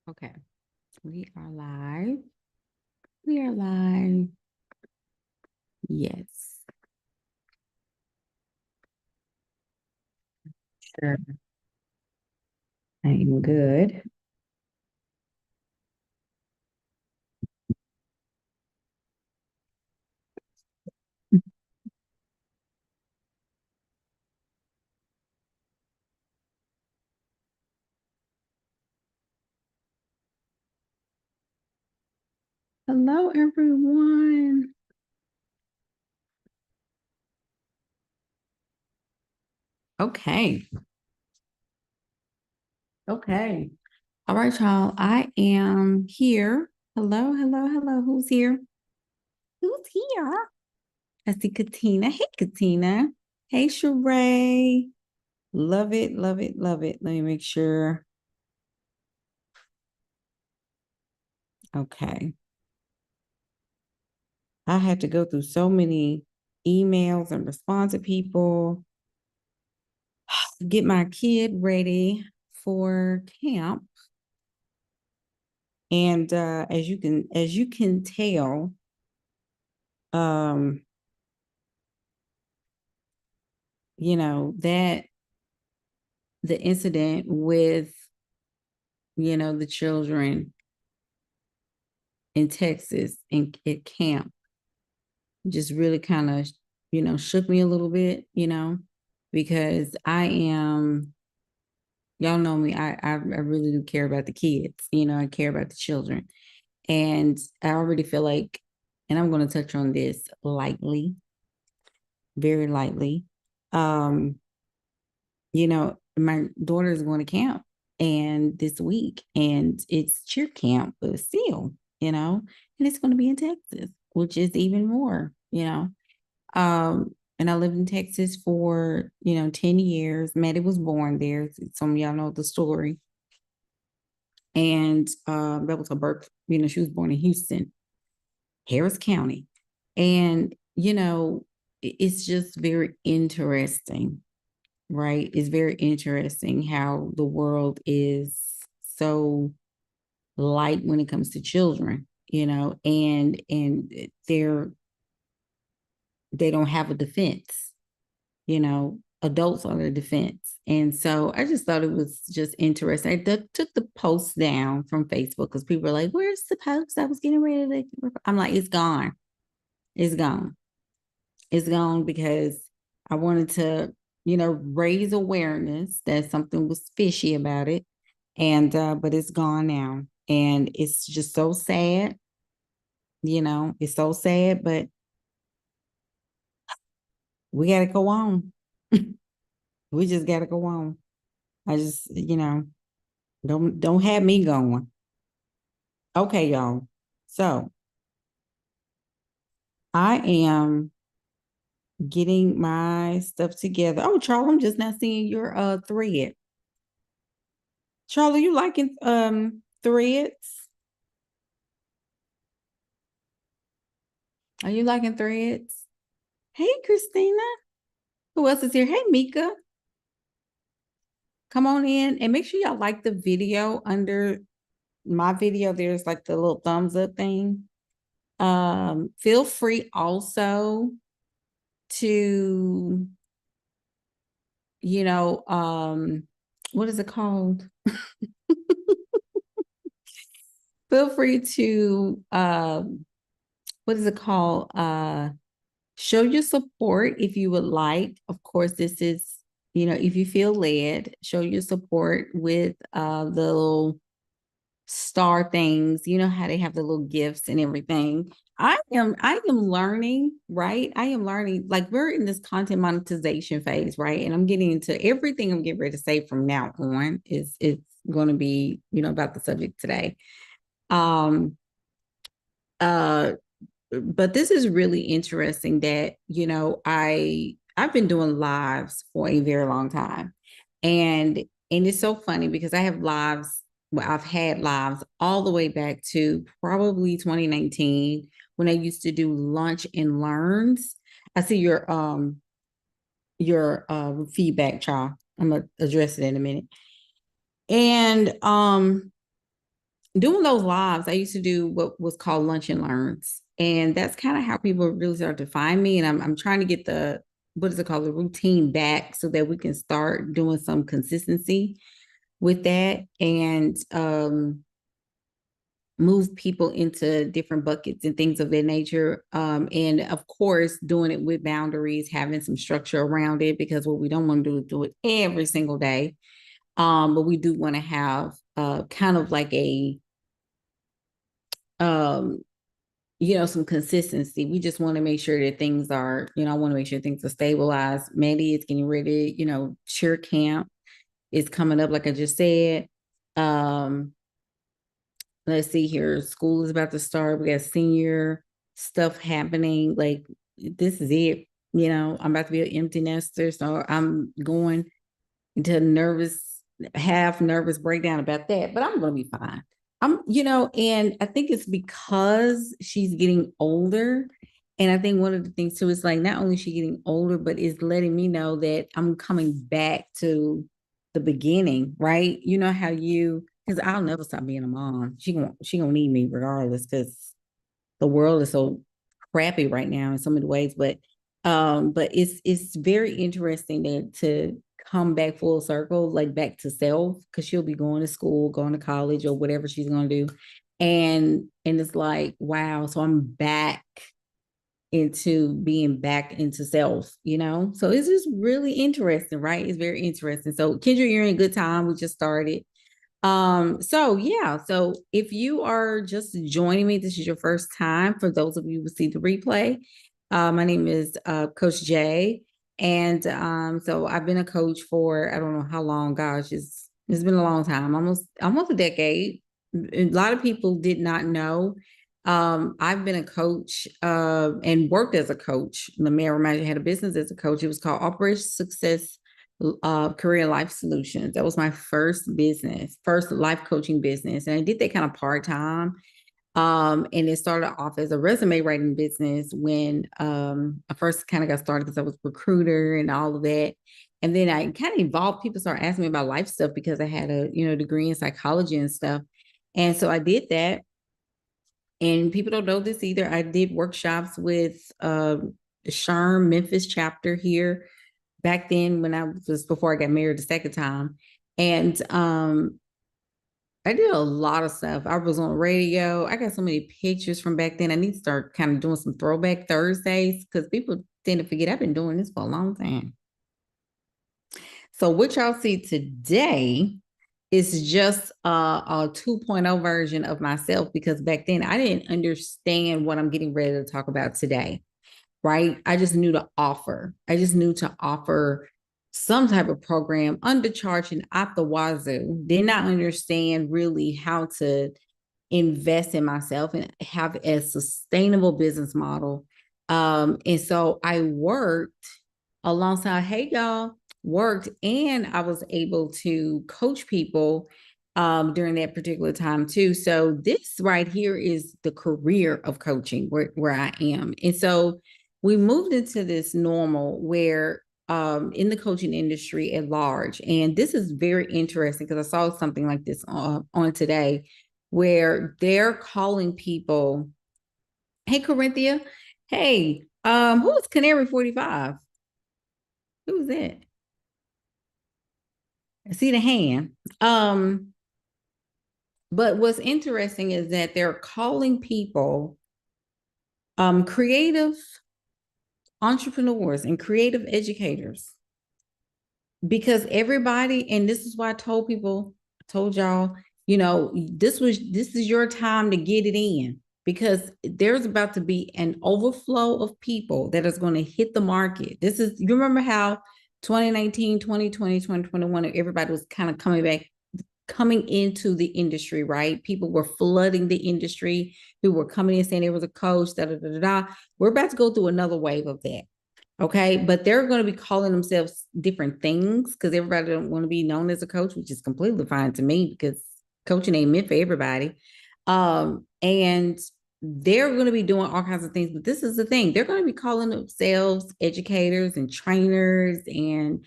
Okay, we are live. We are live. Yes. Sure. I am good. Hello, everyone. Okay. Okay. All right, y'all. I am here. Hello, hello, hello. Who's here? Who's here? I see Katina. Hey, Katina. Hey, Sheree. Love it, love it, love it. Let me make sure. Okay. I had to go through so many emails and respond to people, get my kid ready for camp. And as you can tell, um, that the incident with, the children in Texas and at camp just really kind of, shook me a little bit, because y'all know me, I really do care about the kids, I care about the children. And I already feel like, and I'm going to touch on this lightly, very lightly. Um, my daughter is going to camp and this week, and it's cheer camp, but still, and it's going to be in Texas, which is even more, and I lived in Texas for, 10 years. Maddie was born there. Some of y'all know the story. And that was her birth, she was born in Houston, Harris County. And, it's just very interesting, right? It's very interesting how the world is so light when it comes to children, and they don't have a defense, adults are the defense. And so I just thought it was just interesting. I took the post down from Facebook because people were like, where's the post? I was getting ready to, I'm like, it's gone. It's gone. It's gone because I wanted to, raise awareness that something was fishy about it. And but it's gone now. And it's just so sad, it's so sad, but we gotta go on. We just gotta go on. I just, don't have me going. Okay, y'all. So I am getting my stuff together. Oh, Charlie, I'm just not seeing your thread. Charlie, you liking threads? Are you liking threads? Hey, Christina. Who else is here? Hey, Mika. Come on in and make sure y'all like the video under my video. There's like the little thumbs up thing. Feel free also to, what is it called? Feel free to, what is it called? Show your support if you would like. Of course, this is, if you feel led, show your support with the little star things, how they have the little gifts and everything. I am learning, right? I am learning, like we're in this content monetization phase, right? And I'm getting into everything I'm getting ready to say from now on is it's going to be, about the subject today. Um uh but this is really interesting that, I've been doing lives for a very long time. And it's so funny because I have lives, well, I've had lives all the way back to probably 2019 when I used to do lunch and learns. I see your feedback, child. I'm gonna address it in a minute. And doing those lives, I used to do what was called lunch and learns. And that's kind of how people really start to find me. And I'm trying to get the, what is it called, the routine back so that we can start doing some consistency with that and move people into different buckets and things of that nature. And of course, doing it with boundaries, having some structure around it, because what we don't want to do is do it every single day. But we do want to have kind of like a um, some consistency. We just want to make sure that things are, I want to make sure things are stabilized. Mandy is getting ready, cheer camp is coming up, like I just said. Um, let's see here. School is about to start. We got senior stuff happening. Like, this is it. I'm about to be an empty nester. So I'm going into a half nervous breakdown about that, but I'm going to be fine. And I think it's because she's getting older. And I think one of the things too is like, not only is she getting older, but is letting me know that I'm coming back to the beginning, right? You know how because I'll never stop being a mom. She gonna need me regardless, because the world is so crappy right now in so many ways. But it's very interesting to come back full circle, like back to self, because she'll be going to school, going to college, or whatever she's gonna do. And it's like, wow, so I'm back into being back into self. So it's just really interesting, right? It's very interesting. So Kendra, you're in a good time. We just started. So yeah, so if you are just joining me, this is your first time. For those of you who see the replay, my name is Coach Jay, and so I've been a coach for, I don't know how long. Gosh, it's been a long time, almost a decade. A lot of people did not know. I've been a coach and worked as a coach. Let me remind you, I had a business as a coach. It was called Operation Success Career Life Solutions. That was my first life coaching business. And I did that kind of part-time. And it started off as a resume writing business when I first kind of got started, because I was a recruiter and all of that. And then I kind of evolved. People started asking me about life stuff because I had a degree in psychology and stuff. And so I did that. And people don't know this either. I did workshops with Sharm Memphis chapter here back then, when I was before I got married the second time. And I did a lot of stuff. I was on radio. I got so many pictures from back then. I need to start kind of doing some throwback Thursdays, because people tend to forget I've been doing this for a long time. So what y'all see today is just a 2.0 version of myself, because back then I didn't understand what I'm getting ready to talk about today, right? I just knew to offer. I just knew to offer some type of program, undercharging at the wazoo. Did not understand really how to invest in myself and have a sustainable business model. And so I worked alongside, hey y'all, worked, and I was able to coach people during that particular time too. So this right here is the career of coaching where I am. And so we moved into this normal where in the coaching industry at large, and this is very interesting because I saw something like this on today, where they're calling people, hey Corinthia, hey, who's Canary 45? Who's that? I see the hand. But what's interesting is that they're calling people creative entrepreneurs and creative educators, because everybody, and this is why I told y'all, this is your time to get it in, because there's about to be an overflow of people that is going to hit the market. You remember how 2019, 2020, 2021, everybody was kind of coming into the industry, right? People were flooding the industry, who were coming in saying there was a coach, da da da da da. We're about to go through another wave of that. Okay. But they're going to be calling themselves different things, because everybody don't want to be known as a coach, which is completely fine to me, because coaching ain't meant for everybody. And they're going to be doing all kinds of things. But this is the thing. They're going to be calling themselves educators and trainers and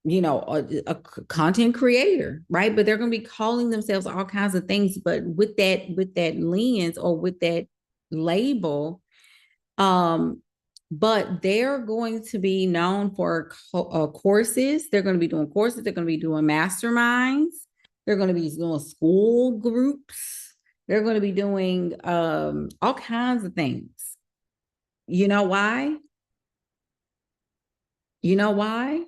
a content creator, right? But they're going to be calling themselves all kinds of things. But with that lens or with that label, but they're going to be known for courses. They're going to be doing courses. They're going to be doing masterminds. They're going to be doing school groups. They're going to be doing all kinds of things. You know why? You know why?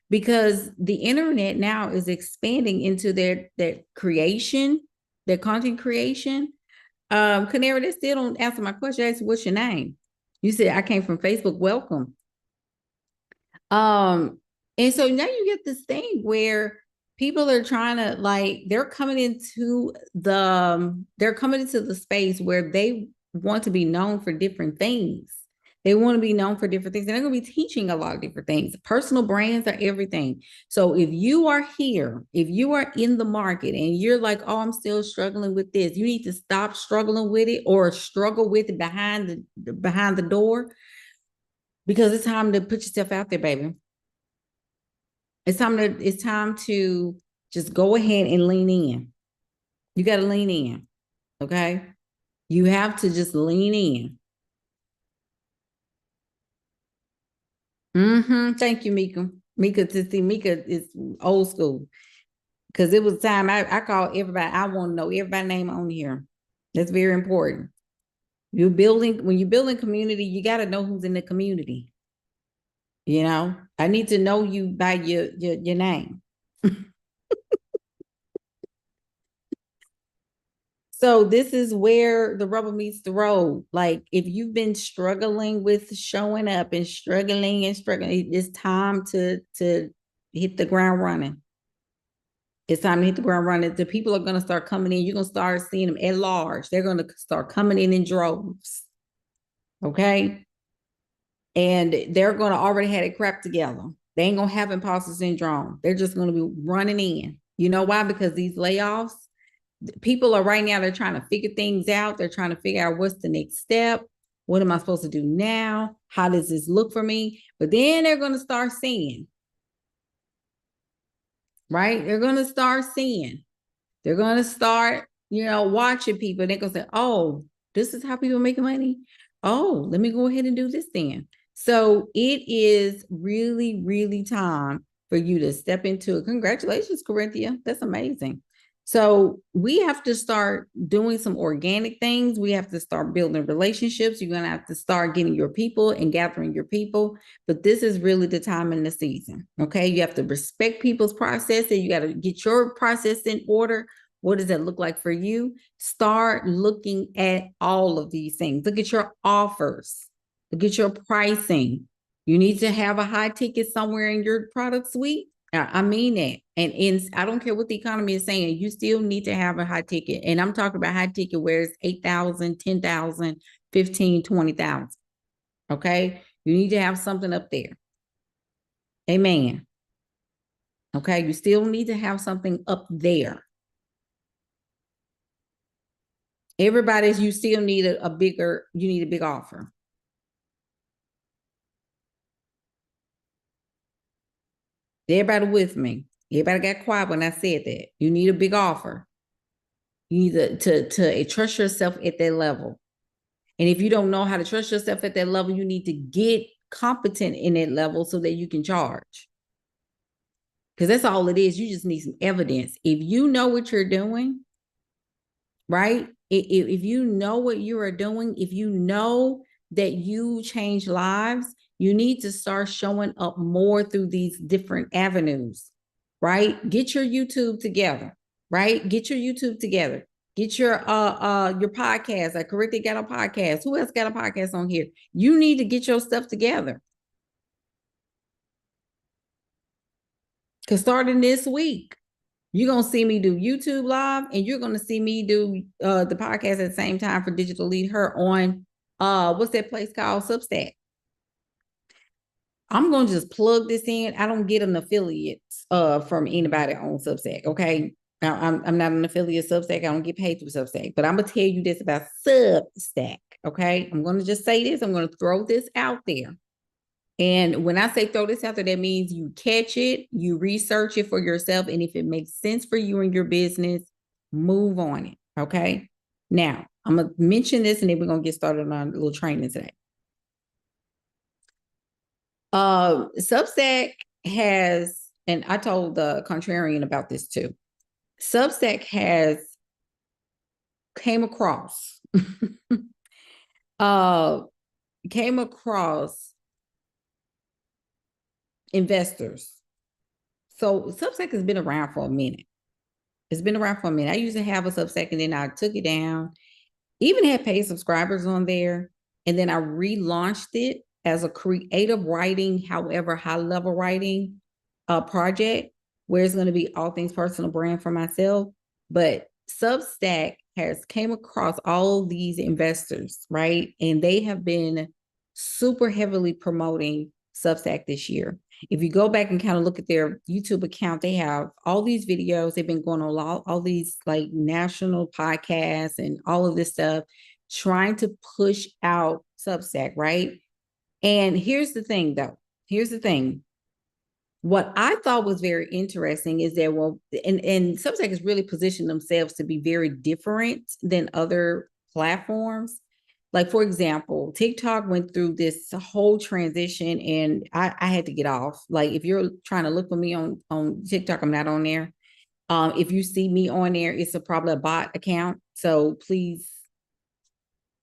Because the internet now is expanding into their creation, their content creation. Canary, they still don't answer my question. I asked, what's your name? You said I came from Facebook. Welcome. Um, and so now you get this thing where people are trying to they're coming into the space where they want to be known for different things. They want to be known for different things. And they're going to be teaching a lot of different things. Personal brands are everything. So if you are here, if you are in the market and you're like, oh, I'm still struggling with this, you need to stop struggling with it or struggle with it behind the door, because it's time to put yourself out there, baby. It's time to just go ahead and lean in. You got to lean in. Okay. You have to just lean in. Thank you, Mika. Mika is old school. Because it was time I called everybody. I want to know everybody's name on here. That's very important. When you're building community, you got to know who's in the community. I need to know you by your name. So this is where the rubber meets the road. Like if you've been struggling with showing up and struggling, it's time to hit the ground running. It's time to hit the ground running. The people are going to start coming in. You're going to start seeing them at large. They're going to start coming in droves. Okay. And they're going to already have it crap together. They ain't going to have imposter syndrome. They're just going to be running in. You know why? Because these layoffs, people are right now, they're trying to figure things out. They're trying to figure out what's the next step. What am I supposed to do now? How does this look for me? But then they're going to start seeing, right? They're going to start seeing. They're going to start, watching people. They're going to say, oh, this is how people make money. Oh, let me go ahead and do this then. So it is really, really time for you to step into it. Congratulations, Corinthia. That's amazing. So we have to start doing some organic things. We have to start building relationships. You're going to have to start getting your people and gathering your people. But this is really the time in the season. Okay. You have to respect people's processes. You got to get your process in order. What does that look like for you? Start looking at all of these things. Look at your offers. Look at your pricing. You need to have a high ticket somewhere in your product suite. I mean that. And I don't care what the economy is saying, you still need to have a high ticket. And I'm talking about high ticket where it's 8,000, 10,000, 15, 20,000. Okay. You need to have something up there. Amen. Okay. You still need to have something up there. You still need a big offer. Everybody with me. Everybody got quiet when I said that. You need a big offer. You need to trust yourself at that level. And if you don't know how to trust yourself at that level, you need to get competent in that level so that you can charge. Because that's all it is. You just need some evidence. If you know what you're doing, right? If you know what you are doing, if you know that you change lives, you need to start showing up more through these different avenues, right? Get your YouTube together, right? Get your YouTube together. Get your podcast. Like Correctly got a podcast. Who else got a podcast on here? You need to get your stuff together. Because starting this week, you're going to see me do YouTube live and you're going to see me do the podcast at the same time for Digital Lead Her on what's that place called? Substack. I'm going to just plug this in. I don't get an affiliate from anybody on Substack. Okay. I'm not an affiliate Substack. I don't get paid through Substack, but I'm going to tell you this about Substack. Okay. I'm going to just say this. I'm going to throw this out there. And when I say throw this out there, that means you catch it, you research it for yourself, and if it makes sense for you and your business, move on it. Okay. Now, I'm going to mention this and then we're going to get started on a little training today. Substack has, and I told the contrarian about this too. Substack has came across investors. So Substack has been around for a minute. It's been around for a minute. I used to have a Substack and then I took it down. Even had paid subscribers on there. And then I relaunched it as a creative writing, however, high level writing project where it's going to be all things personal brand for myself. But Substack has came across all these investors, right? And they have been super heavily promoting Substack this year. If you go back and kind of look at their YouTube account, they have all these videos. They've been going on all these like national podcasts and all of this stuff, trying to push out Substack, right? And here's the thing, though. Here's the thing. What I thought was very interesting is that, well, and Substack has really positioned themselves to be very different than other platforms. Like, for example, TikTok went through this whole transition and I had to get off. Like, if you're trying to look for me on TikTok, I'm not on there. If you see me on there, it's probably a bot account. So please,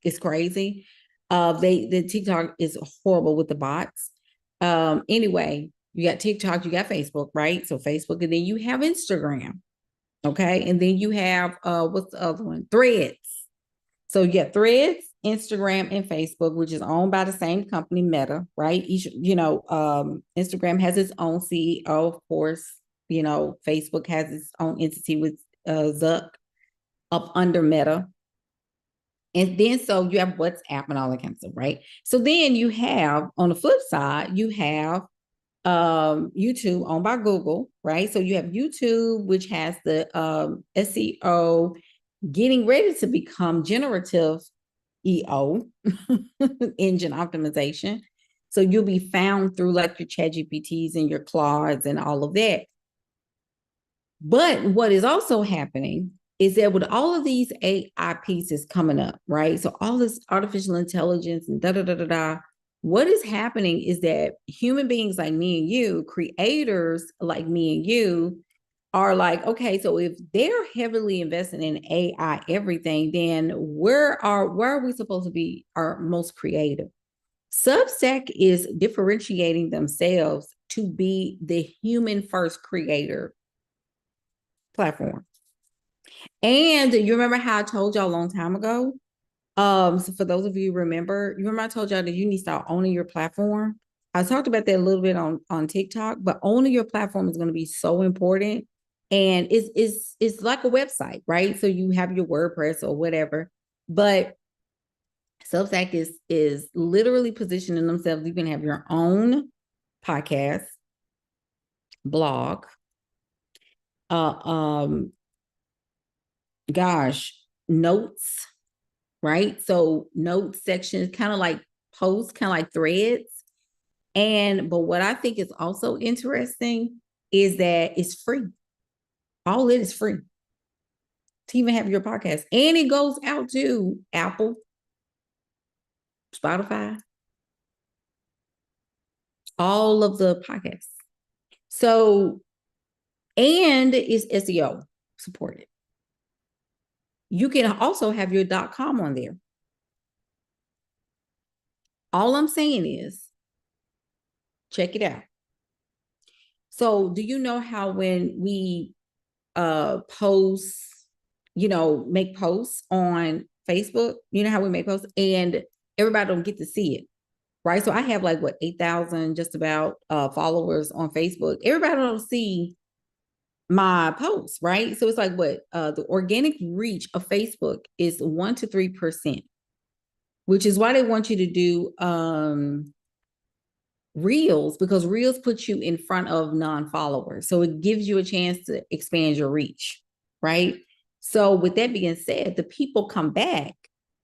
it's crazy. The TikTok is horrible with the bots. Anyway, you got TikTok, you got Facebook, right? So Facebook, and then you have Instagram. Okay. And then you have what's the other one? Threads. So you got Threads, Instagram, and Facebook, which is owned by the same company, Meta, right? Each, Instagram has its own CEO, of course. Facebook has its own entity with Zuck up under Meta. And then so you have WhatsApp and all that kind of stuff, right? So then you have, on the flip side, you have YouTube owned by Google, right? So you have YouTube, which has the SEO getting ready to become generative EO, engine optimization. So you'll be found through like your ChatGPTs and your Claudes and all of that. But what is also happening is that with all of these AI pieces coming up, right? So all this artificial intelligence and what is happening is that human beings like me and you, creators like me and you, are like, okay, so if they're heavily investing in AI everything, then where are we supposed to be our most creative? Substack is differentiating themselves to be the human first creator platform. And you remember how I told y'all a long time ago? So for those of you who remember I told y'all that you need to start owning your platform. I talked about that a little bit on TikTok, but owning your platform is going to be so important. And it's like a website, right? So you have your WordPress or whatever, but Substack is literally positioning themselves. You can have your own podcast, blog, notes, right? So notes sections, kind of like posts, kind of like threads. But what I think is also interesting is that it's free. All it is free to even have your podcast. And it goes out to Apple, Spotify, all of the podcasts. So, and it's SEO supported. You can also have your .com on there. All I'm saying is, check it out. So do you know how when we post, make posts on Facebook, you know how we make posts and everybody don't get to see it, right? So I have like 8,000 just about followers on Facebook. Everybody don't see my posts, right? So it's like the organic reach of Facebook is 1 to 3%, which is why they want you to do Reels, because Reels puts you in front of non-followers. So it gives you a chance to expand your reach, right? So with that being said, the people come back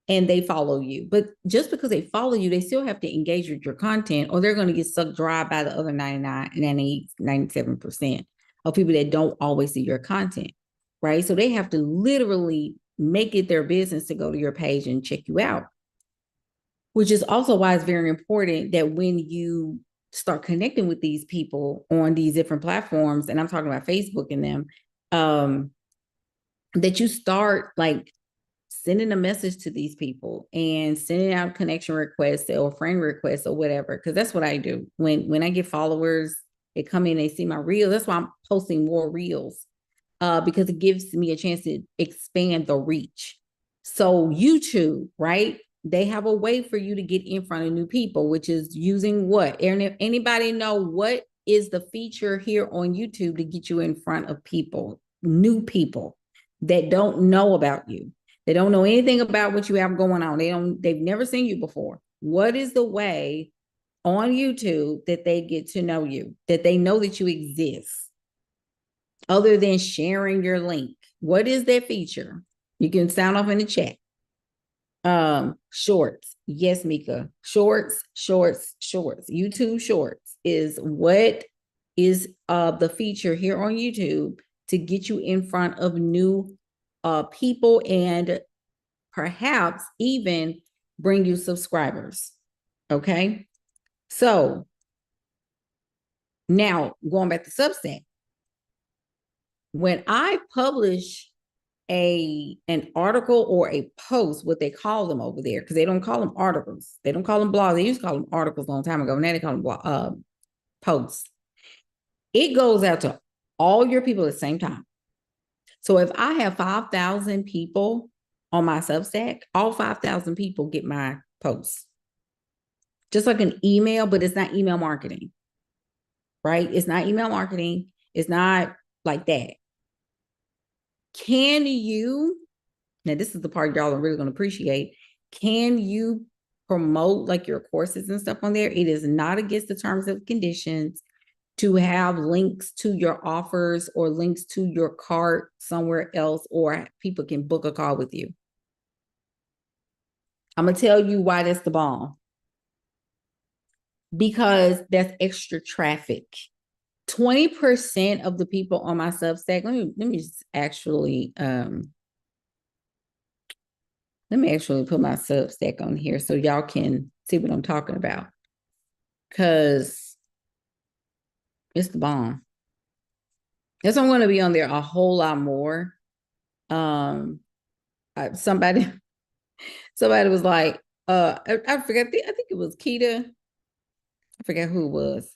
and they follow you. But just because they follow you, they still have to engage with your content, or they're going to get sucked dry by the other 99, 98, 97% of people that don't always see your content, right? So they have to literally make it their business to go to your page and check you out, which is also why it's very important that when you start connecting with these people on these different platforms, and I'm talking about Facebook and them, that you start like sending a message to these people and sending out connection requests or friend requests or whatever. Cause that's what I do. When I get followers, they come in, they see my reels. That's why I'm posting more reels, because it gives me a chance to expand the reach. So YouTube, right? They have a way for you to get in front of new people, which is using what? And if anybody know what is the feature here on YouTube to get you in front of people, new people that don't know about you? They don't know anything about what you have going on. They've never seen you before. What is the way on YouTube that they get to know you, that they know that you exist, other than sharing your link? What is that feature? You can sound off in the chat. Shorts. Yes, Mika. Shorts. YouTube Shorts is what is the feature here on YouTube to get you in front of new people, and perhaps even bring you subscribers. Okay. So now going back to Substack, when I publish an article or a post, what they call them over there, because they don't call them articles, they don't call them blogs. They used to call them articles a long time ago. Now they call them posts. It goes out to all your people at the same time. So if I have 5,000 people on my Substack, all 5,000 people get my posts. Just like an email, but it's not email marketing, right? It's not email marketing. It's not like that. Can you, now this is the part y'all are really going to appreciate, can you promote like your courses and stuff on there? It is not against the terms and conditions to have links to your offers or links to your cart somewhere else, or people can book a call with you. I'm going to tell you why that's the bomb. Because that's extra traffic. 20% of the people on my Substack, let me just actually let me actually put my Substack on here so y'all can see what I'm talking about, because it's the bomb. Guess I'm going to be on there a whole lot more. Somebody was like, I forget. I think it was Keita. I forget who it was.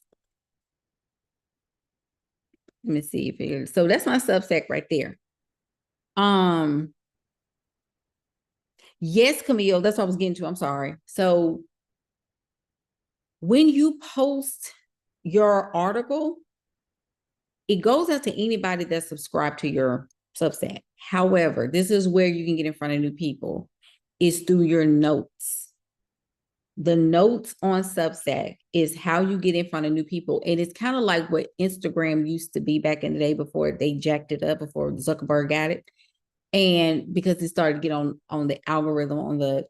Let me see if it. So that's my Substack right there. Yes, Camille, that's what I was getting to. I'm sorry. So when you post your article, it goes out to anybody that's subscribed to your Substack. However, this is where you can get in front of new people, is through your notes. The notes on Substack is how you get in front of new people. And it's kind of like what Instagram used to be back in the day before they jacked it up, before Zuckerberg got it. And because it started to get on the algorithm, on that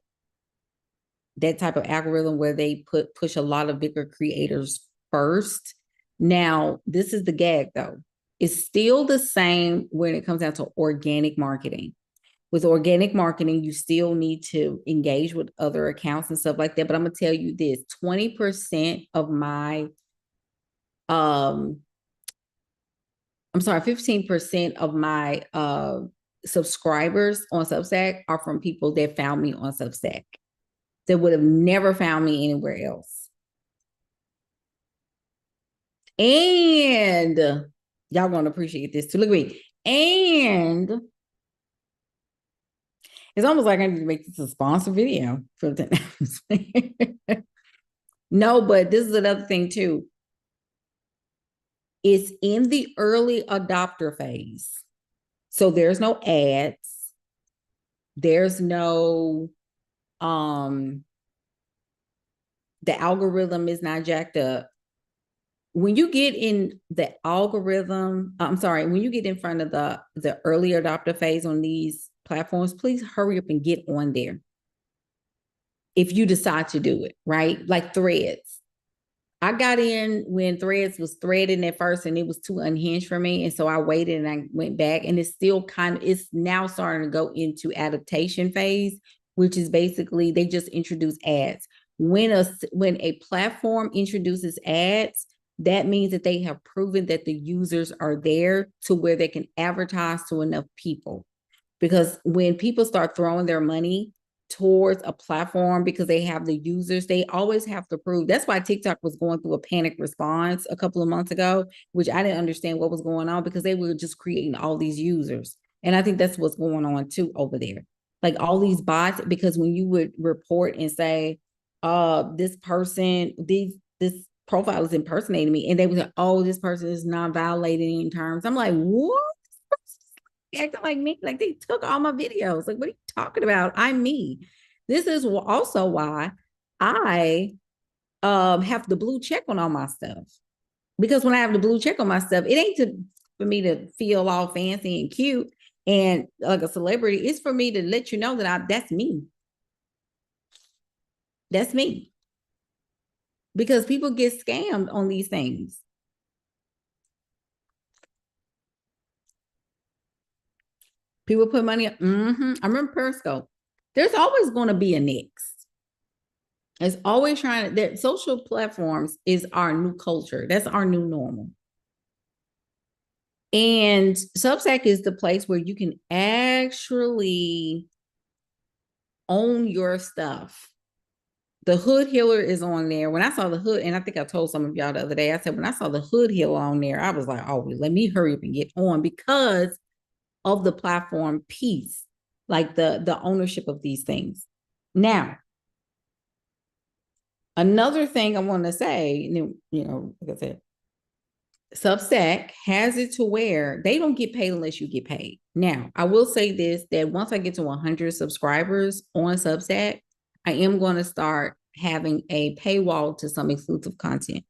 type of algorithm where they push a lot of bigger creators first. Now, this is the gag though. It's still the same when it comes down to organic marketing. With organic marketing, you still need to engage with other accounts and stuff like that. But I'm gonna tell you this: 20% of my 15% of my subscribers on Substack are from people that found me on Substack, that would have never found me anywhere else. And y'all gonna appreciate this too. Look at me. And it's almost like I need to make this a sponsor video for the No, but this is another thing too. It's in the early adopter phase. So there's no ads. There's no the algorithm is not jacked up. When you get in the algorithm, when you get in front of the early adopter phase on these platforms, please hurry up and get on there. if you decide to do it, right? Like Threads. I got in when Threads was threading at first and it was too unhinged for me. And so I waited and I went back, and it's still it's now starting to go into adaptation phase, which is basically they just introduce ads. When a platform introduces ads, that means that they have proven that the users are there to where they can advertise to enough people. Because when people start throwing their money towards a platform because they have the users, they always have to prove. That's why TikTok was going through a panic response a couple of months ago, which I didn't understand what was going on because they were just creating all these users. And I think that's what's going on too over there. Like all these bots, because when you would report and say, this person, this profile is impersonating me, and they would say, oh, this person is not violating in terms. I'm like, what? Acting like me, like they took all my videos. Like, what are you talking about? I'm me. This is also why I have the blue check on all my stuff. Because when I have the blue check on my stuff, it ain't for me to feel all fancy and cute and like a celebrity. It's for me to let you know that that's me. That's me. Because people get scammed on these things. People put money up. I remember Periscope. There's always going to be a next. It's always trying to, that social platforms is our new culture. That's our new normal. And Substack is the place where you can actually own your stuff. The Hood Healer is on there. When I saw the Hood, and I think I told some of y'all the other day, I said, when I saw the Hood Healer on there, I was like, oh, let me hurry up and get on because of the platform piece, like the ownership of these things. Now, another thing I want to say, like I said, Substack has it to where they don't get paid unless you get paid. Now, I will say this, that once I get to 100 subscribers on Substack, I am going to start having a paywall to some exclusive content.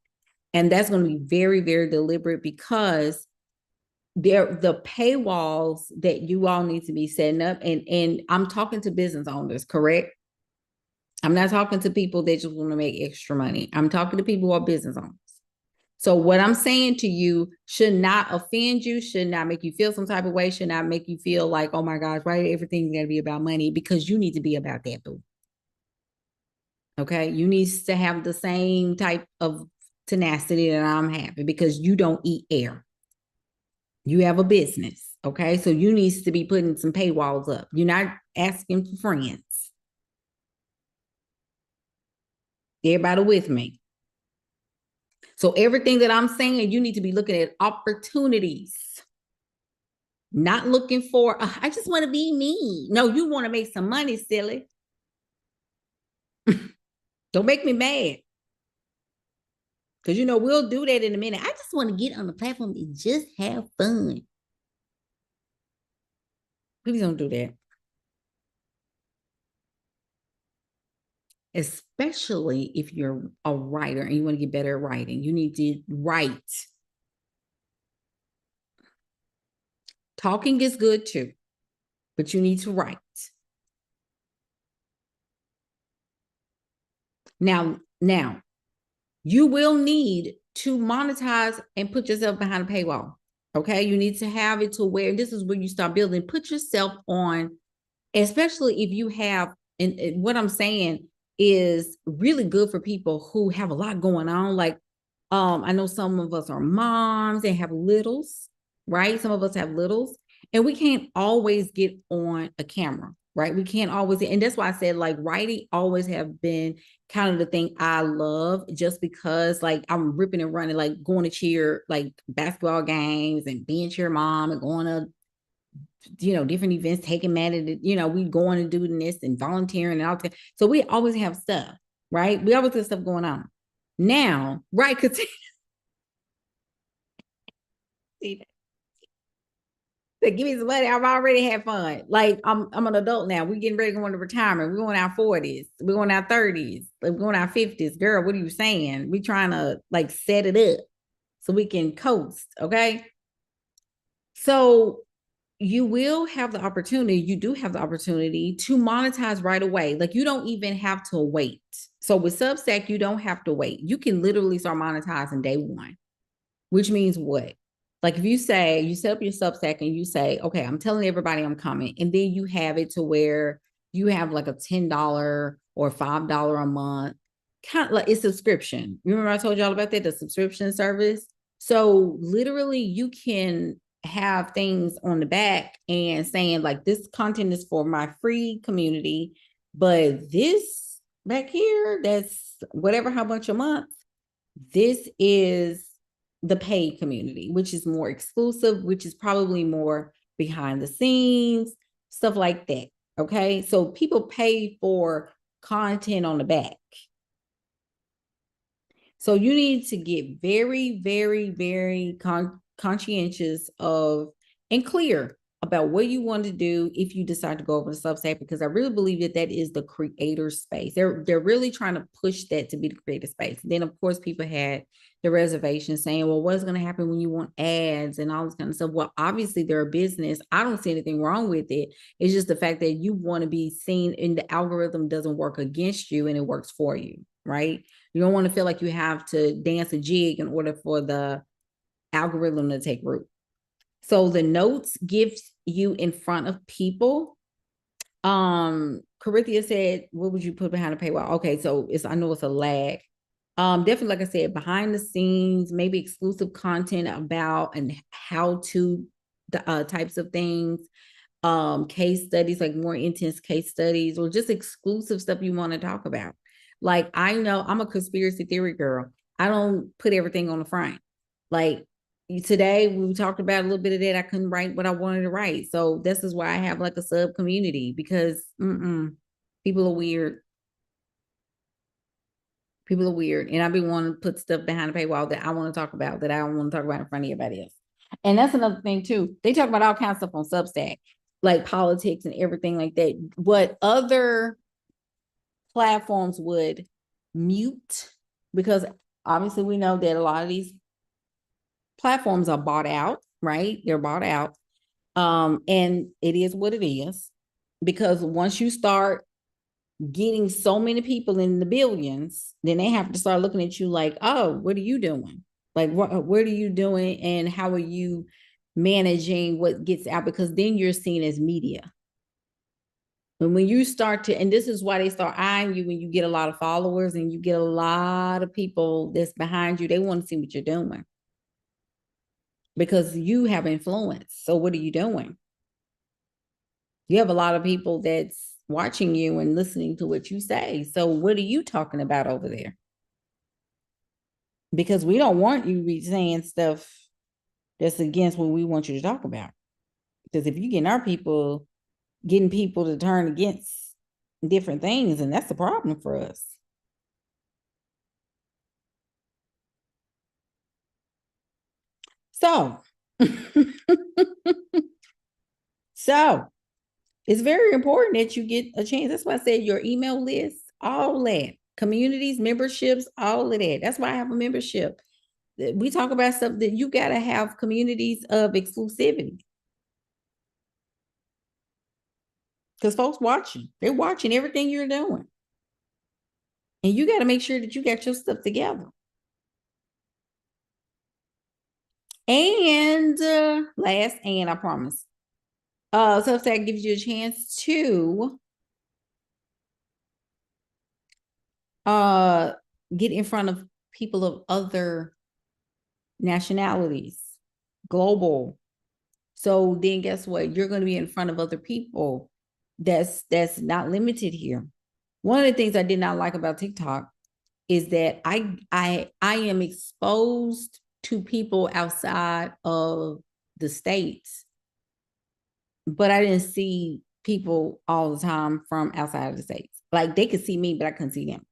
And that's going to be very, very deliberate because the paywalls that you all need to be setting up. And I'm talking to business owners, correct? I'm not talking to people that just want to make extra money. I'm talking to people who are business owners. So what I'm saying to you should not offend you, should not make you feel some type of way, should not make you feel like, oh my gosh, why everything's going to be about money? Because you need to be about that, boo. Okay? You need to have the same type of tenacity that I'm having because you don't eat air. You have a business, okay? So you need to be putting some paywalls up. You're not asking for friends. Everybody with me? So everything that I'm saying, you need to be looking at opportunities, not looking for, I just want to be me. No, you want to make some money, silly. Don't make me mad. Because, we'll do that in a minute. I just want to get on the platform and just have fun. Please don't do that. Especially if you're a writer and you want to get better at writing. You need to write. Talking is good too, but you need to write. Now, you will need to monetize and put yourself behind a paywall. Okay. You need to have it to where this is where you start building. Put yourself on, especially if you have, and what I'm saying is really good for people who have a lot going on. Like, I know some of us are moms and have littles, right? Some of us have littles, and we can't always get on a camera, right? We can't always, and that's why I said like writing always have been kind of the thing I love, just because like I'm ripping and running, like going to cheer, like basketball games and being cheer mom and going to different events, taking mad at it, we going and doing this and volunteering and all that. So we always have stuff, right? We always have stuff going on. Now, right? Because give me some money. I've already had fun. Like I'm an adult now. We're getting ready to go into retirement. We're going our 40s. We're going our 30s. We're going our 50s. Girl, what are you saying? We're trying to like set it up so we can coast. Okay. So you will have the opportunity, you do have the opportunity to monetize right away. Like you don't even have to wait. So with Substack, you don't have to wait. You can literally start monetizing day one, which means what? Like if you say, you set up your Substack and you say, okay, I'm telling everybody I'm coming. And then you have it to where you have like a $10 or $5 a month, kind of like it's subscription. You remember I told y'all about that, the subscription service? So literally you can have things on the back and saying like this content is for my free community, but this back here, that's whatever, how much a month, this is the paid community, which is more exclusive, which is probably more behind the scenes, stuff like that. Okay. So people pay for content on the back. So you need to get very, very, very conscientious of and clear about what you want to do if you decide to go over to Substack, because I really believe that that is the creator space. They're really trying to push that to be the creator space. Then of course people had the reservation saying, well, what's going to happen when you want ads and all this kind of stuff? Well, obviously they're a business. I don't see anything wrong with it. It's just the fact that you want to be seen and the algorithm doesn't work against you and it works for you, right? You don't want to feel like you have to dance a jig in order for the algorithm to take root. So the notes gives you in front of people. Corinthia said, what would you put behind a paywall? Okay, so I know it's a lag. Definitely, like I said, behind the scenes, maybe exclusive content about and how to types of things, case studies, like more intense case studies, or just exclusive stuff you want to talk about. Like I know I'm a conspiracy theory girl. I don't put everything on the front. Like today we talked about a little bit of that. I couldn't write what I wanted to write. So this is why I have like a sub community, because people are weird. People are weird. And I've been wanting to put stuff behind the paywall that I want to talk about, that I don't want to talk about in front of everybody else. And that's another thing too. They talk about all kinds of stuff on Substack, like politics and everything like that. What other platforms would mute, because obviously we know that a lot of these platforms are bought out, right? They're bought out. And it is what it is, because once you start getting so many people in the billions, then they have to start looking at you like, oh, what are you doing? Like, what are you doing? And how are you managing what gets out? Because then you're seen as media. And when you start to, and this is why they start eyeing you when you get a lot of followers and you get a lot of people that's behind you, they want to see what you're doing because you have influence. So what are you doing? You have a lot of people that's watching you and listening to what you say. So what are you talking about over there? Because we don't want you to be saying stuff that's against what we want you to talk about. Because if you're getting people to turn against different things, and that's the problem for us. So, so it's very important that you get a chance. That's why I said your email list, all that, communities, memberships, all of that. That's why I have a membership. We talk about stuff that you got to have communities of exclusivity. Because folks watching, they're watching everything you're doing. And you got to make sure that you got your stuff together. And last, and I promise, Substack gives you a chance to get in front of people of other nationalities, global. So then guess what? You're going to be in front of other people. That's not limited here. One of the things I did not like about TikTok is that I am exposed to people outside of the States, but I didn't see people all the time from outside of the States. Like they could see me, but I couldn't see them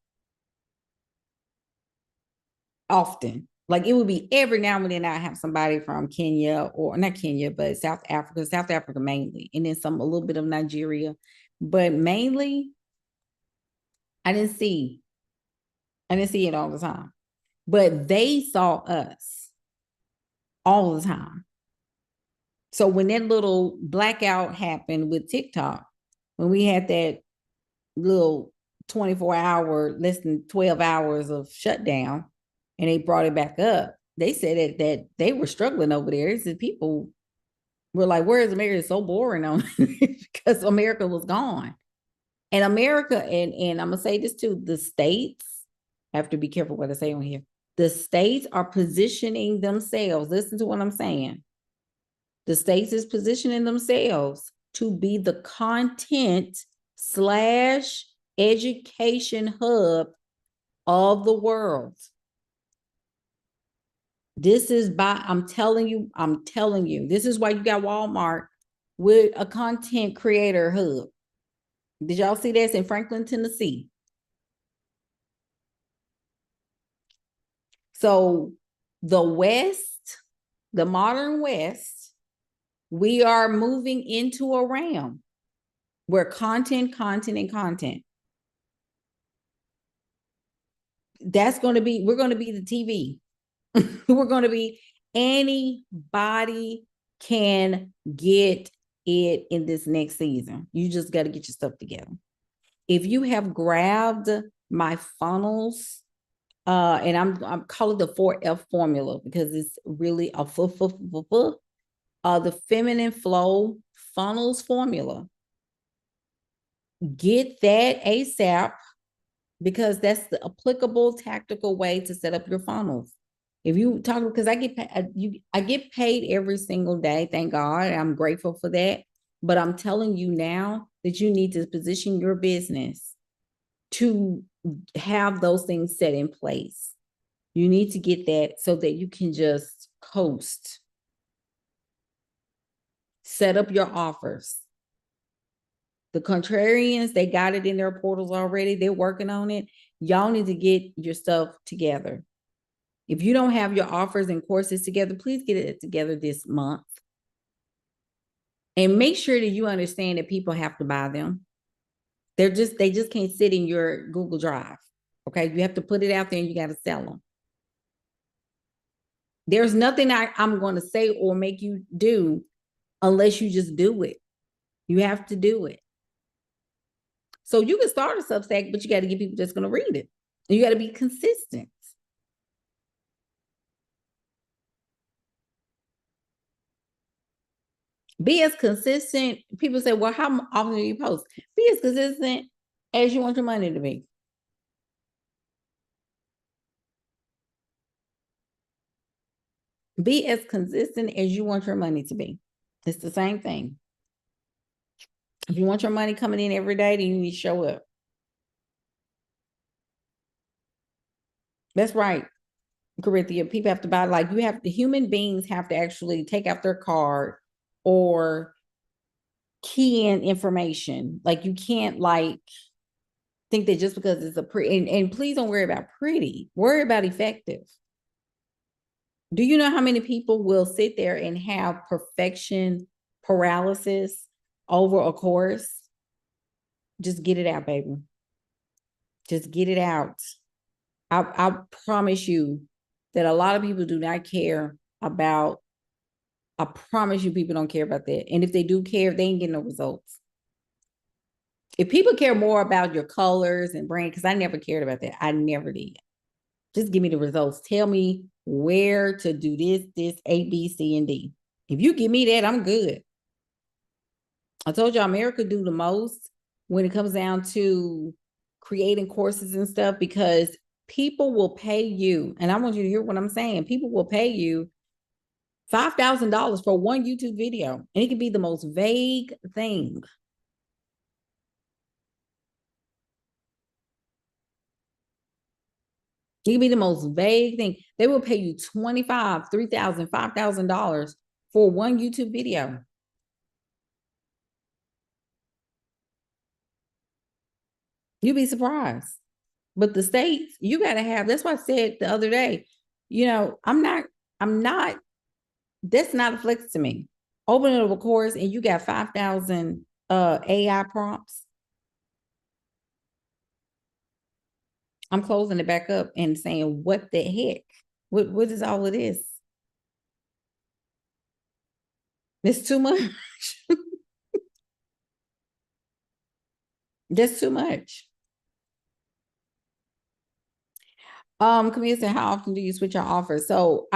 often. Like it would be every now and then I have somebody from Kenya, or not Kenya, but South Africa mainly, and then a little bit of Nigeria, but mainly I didn't see it all the time. But they saw us all the time. So when that little blackout happened with TikTok, when we had that little 24-hour, less than 12 hours of shutdown, and they brought it back up, they said that they were struggling over there. They said people were like, where is America? It's so boring on because America was gone. And America, and I'm gonna say this too, the states, I have to be careful what I say on here. The states are positioning themselves. Listen to what I'm saying. The states is positioning themselves to be the content slash education hub of the world. This is I'm telling you, this is why you got Walmart with a content creator hub. Did y'all see this in Franklin, Tennessee? So the West, the modern West, we are moving into a realm where content. That's going to be, we're going to be the TV. We're going to be, anybody can get it in this next season. You just got to get your stuff together. If you have grabbed my funnels, and I'm calling the 4F formula because it's really a the feminine flow funnels formula. Get that ASAP because that's the applicable tactical way to set up your funnels. If you talk, because I get paid every single day, thank God. I'm grateful for that. But I'm telling you now that you need to position your business to have those things set in place. You need to get that so that you can just coast. Set up your offers. The contrarians, they got it in their portals already. They're working on it. Y'all need to get your stuff together. If you don't have your offers and courses together, please get it together this month. And make sure that you understand that people have to buy them. They just can't sit in your Google Drive. Okay. You have to put it out there and you got to sell them. There's nothing I'm going to say or make you do unless you just do it. You have to do it. So you can start a Substack, but you got to get people that's going to read it. You got to be consistent. Be as consistent. People say, well, how often do you post? Be as consistent as you want your money to be. Be as consistent as you want your money to be. It's the same thing. If you want your money coming in every day, then you need to show up. That's right, Corinthia. People have to buy, like, the human beings have to actually take out their card or key in information. Like, you can't think that just because it's a pretty, and please don't worry about pretty, worry about effective. Do you know how many people will sit there and have perfection paralysis over a course? Just get it out, baby. Just get it out. I promise you that a lot of people do not care about, I promise you people don't care about that. And if they do care, they ain't getting no results. If people care more about your colors and brand, because I never cared about that. I never did. Just give me the results. Tell me where to do this, A, B, C, and D. If you give me that, I'm good. I told you America do the most when it comes down to creating courses and stuff, because people will pay you, and I want you to hear what I'm saying. People will pay you $5,000 for one YouTube video, and it can be the most vague thing. It can be the most vague thing. They will pay you $25,000, $3,000, $5,000 for one YouTube video. You'd be surprised. But the states, you got to have, that's what I said the other day. I'm not, that's not a flex to me. Open up a course and you got 5,000 AI prompts. I'm closing it back up and saying, what the heck? What is all of this? It's too much. That's too much. Camille said, how often do you switch your offers? So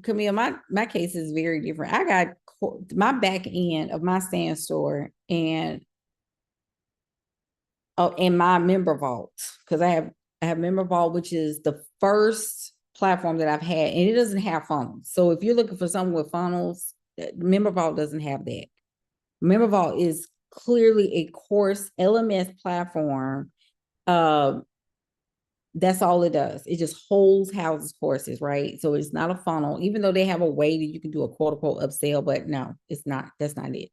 Camille, my case is very different. I got my back end of my stand store and in my member vault, because I have member vault, which is the first platform that I've had, and it doesn't have funnels. So if you're looking for someone with funnels, member vault doesn't have that. Member vault is clearly a course LMS platform. That's all it does. It just holds houses courses, right? So it's not a funnel, even though they have a way that you can do a quote unquote upsell, but no, it's not. That's not it.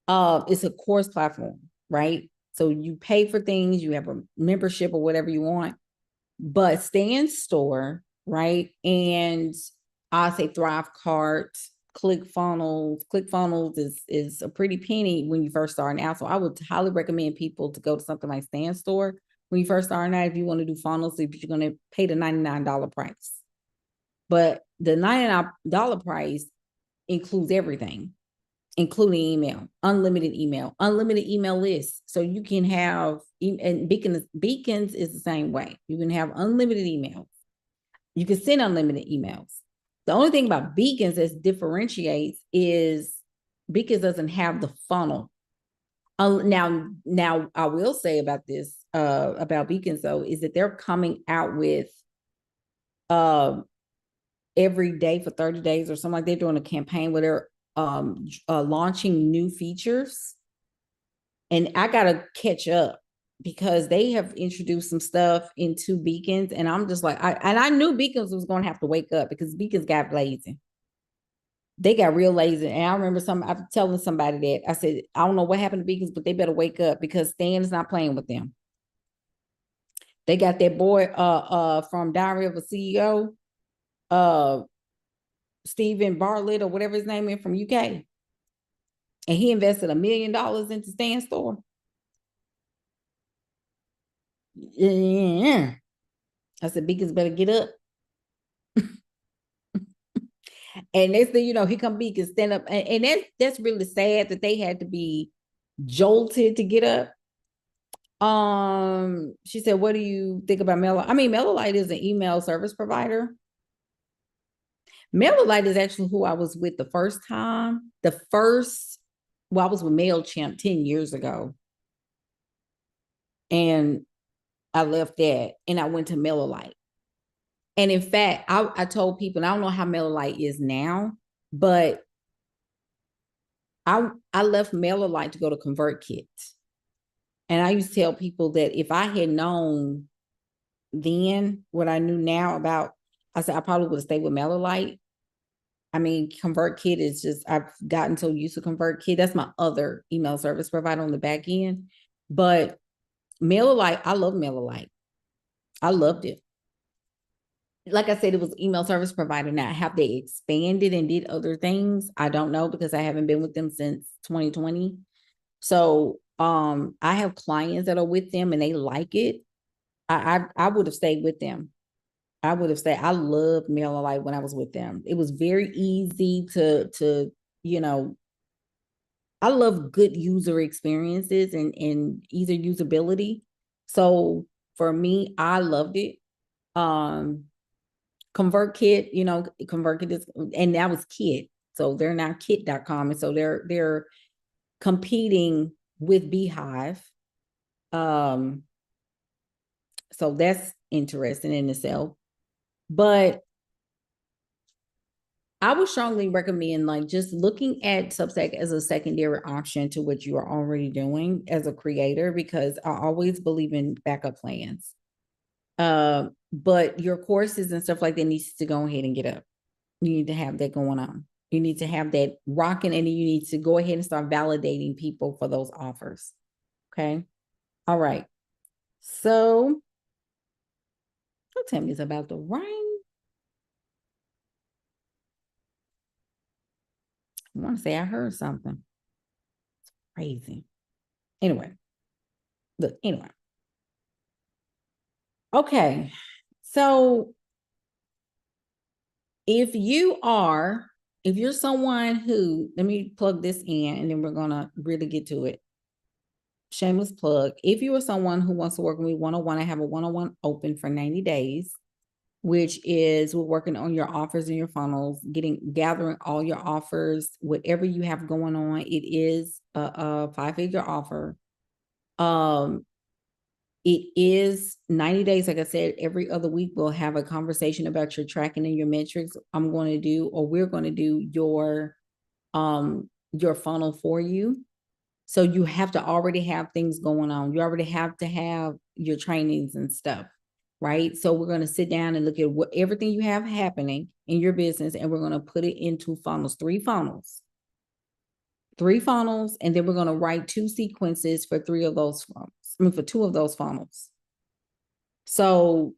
It's a course platform, right? So you pay for things, you have a membership or whatever you want, but stay in store, right? And I say Thrive Cart, ClickFunnels. ClickFunnels is a pretty penny when you first start out. So I would highly recommend people to go to something like Stand Store when you first start out. If you want to do funnels, if you're going to pay the $99 price, but the $99 price includes everything, including email, unlimited email lists. So you can have, and Beacons is the same way. You can have unlimited emails. You can send unlimited emails. The only thing about Beacons that differentiates is Beacons doesn't have the funnel. Now I will say about this, about Beacons though, is that they're coming out with every day for 30 days or something like they're doing a campaign where they're launching new features, and I gotta catch up because they have introduced some stuff into Beacons, and I'm just like, I knew Beacons was going to have to wake up because Beacons got lazy. They got real lazy, and I remember I'm telling somebody that I said, I don't know what happened to Beacons, but they better wake up because Stan is not playing with them. They got that boy from Diary of a CEO, Stephen Bartlett or whatever his name is from UK. And he invested $1 million into Stan Store. Yeah. I said, Beacons better get up. And next thing you know, he come Beacons stand up. And that's really sad that they had to be jolted to get up. She said, what do you think about Mello? I mean, MailerLite is an email service provider. MailerLite is actually who I was with the first time. I was with MailChimp 10 years ago. And I left that and I went to MailerLite. And in fact, I told people, and I don't know how MailerLite is now, but I left MailerLite to go to ConvertKit. And I used to tell people that if I had known then what I knew now about, I said I probably would have stayed with MailerLite. I mean, ConvertKit is just, I've gotten so used to ConvertKit. That's my other email service provider on the back end. But MailerLite, I love MailerLite. I loved it. Like I said, it was email service provider. Now, have they expanded and did other things? I don't know because I haven't been with them since 2020. So I have clients that are with them and they like it. I would have stayed with them. I would have stayed. I loved MailerLite when I was with them. It was very easy to you know, I love good user experiences and easy usability. So for me, I loved it. ConvertKit, ConvertKit is, and that was Kit. So they're now kit.com. And so they're competing with Beehive. So that's interesting in itself. But I would strongly recommend like just looking at Substack as a secondary option to what you are already doing as a creator, because I always believe in backup plans. But your courses and stuff like that needs to go ahead and get up. You need to have that going on. You need to have that rocking, and you need to go ahead and start validating people for those offers. Okay. All right. So don't tell me it's about the rain. I want to say I heard something. It's crazy. Anyway, look, anyway. Okay. So if you are if you're someone who, let me plug this in and then we're going to really get to it. Shameless plug. If you are someone who wants to work with me one-on-one, I have a one-on-one open for 90 days, which is we're working on your offers and your funnels, gathering all your offers, whatever you have going on. It is a 5-figure offer. It is 90 days. Like I said, every other week we'll have a conversation about your tracking and your metrics. I'm going to do, or we're going to do your funnel for you. So you have to already have things going on. You already have to have your trainings and stuff, right? So we're going to sit down and look at everything you have happening in your business, and we're going to put it into funnels, 3 funnels. 3 funnels, and then we're going to write 2 sequences for 3 of those funnels. For 2 of those funnels. So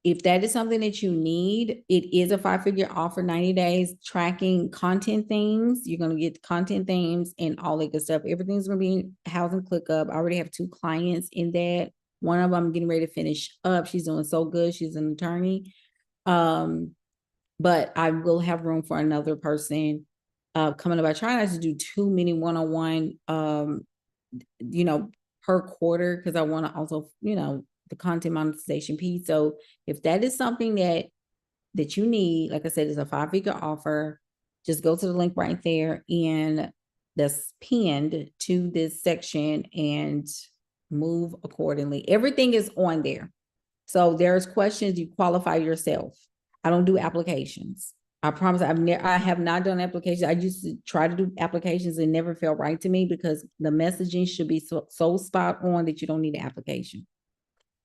if that is something that you need, it is a 5-figure offer, 90 days, tracking content themes. You're going to get content themes and all that good stuff. Everything's going to be housed and ClickUp. I already have 2 clients in that. One of them I'm getting ready to finish up. She's doing so good. She's an attorney. But I will have room for another person coming up. I try not to do too many one-on-one, per quarter, because I want to also, the content monetization piece. So if that is something that you need, like I said, it's a 5-figure offer. Just go to the link right there and that's pinned to this section and move accordingly. Everything is on there. So there's questions, you qualify yourself. I don't do applications. I promise I have not done applications. I used to try to do applications and never felt right to me because the messaging should be so spot on that you don't need an application.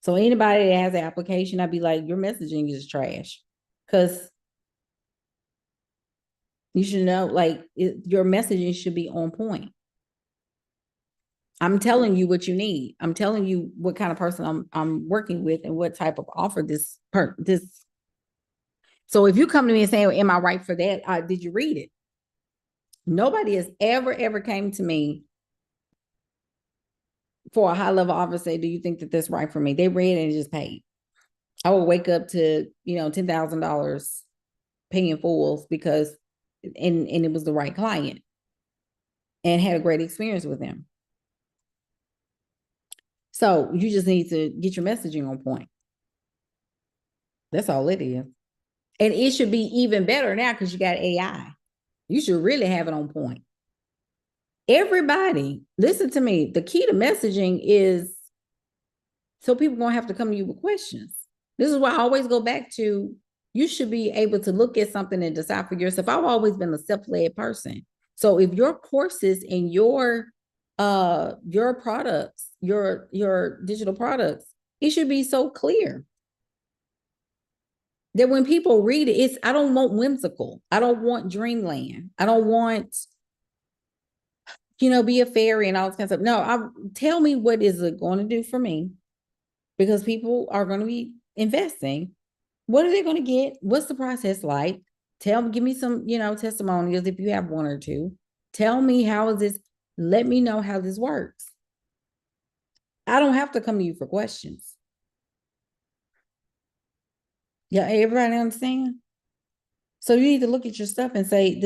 So anybody that has an application, I'd be like, your messaging is trash. Because you should know, your messaging should be on point. I'm telling you what you need. I'm telling you what kind of person I'm working with and what type of offer this. So if you come to me and say, am I right for that? Did you read it? Nobody has ever came to me for a high level offer say, do you think that that's right for me? They read it and just paid. I would wake up to, $10,000 paying fools because, and it was the right client and had a great experience with them. So you just need to get your messaging on point. That's all it is. And it should be even better now because you got AI. You should really have it on point. Everybody, listen to me. The key to messaging is so people won't have to come to you with questions. This is why I always go back to, you should be able to look at something and decide for yourself. I've always been a self-led person. So if your courses and your products, your digital products, it should be so clear that when people read it, I don't want whimsical. I don't want dreamland. I don't want, be a fairy and all this kind of stuff. No, tell me what is it going to do for me? Because people are going to be investing. What are they going to get? What's the process like? Give me some, testimonials if you have 1 or 2. Tell me how is this? Let me know how this works. I don't have to come to you for questions. Yeah, everybody understand? So you need to look at your stuff and say,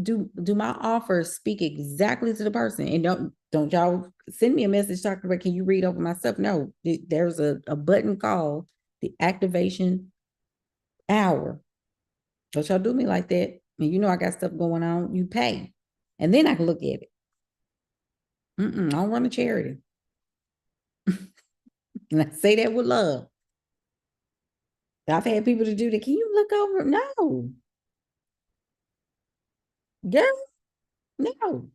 do my offers speak exactly to the person? And don't y'all send me a message talking about, can you read over my stuff? No, there's a button called the activation hour. Don't y'all do me like that. And I got stuff going on. You pay. And then I can look at it. I don't run a charity. And I say that with love. I've had people to do that. Can you look over? No. Girl, no.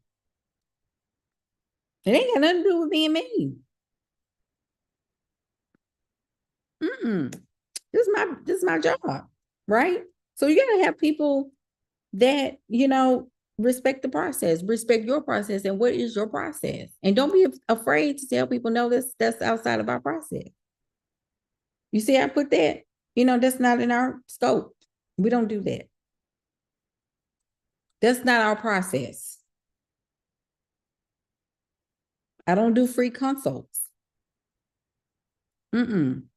It ain't got nothing to do with being mean. This is my job, right? So you gotta have people that, respect the process, respect your process, and what is your process. And don't be afraid to tell people, no, that's outside of our process. You see, I put that, that's not in our scope. We don't do that. That's not our process. I don't do free consults. And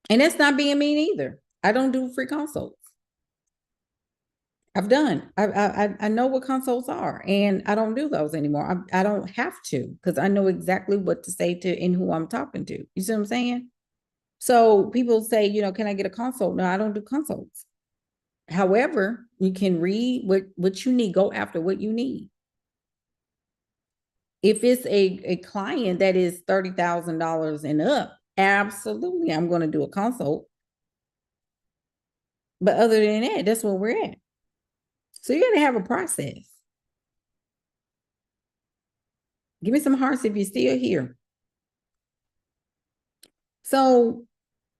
that's not being mean either. I don't do free consults. I've done. I know what consults are, and I don't do those anymore. I don't have to because I know exactly what to say to and who I'm talking to. You see what I'm saying? So people say, can I get a consult? No, I don't do consults. However, you can read what you need, go after what you need. If it's a client that is $30,000 and up, absolutely, I'm going to do a consult. But other than that, that's where we're at. So you got to have a process. Give me some hearts if you're still here. So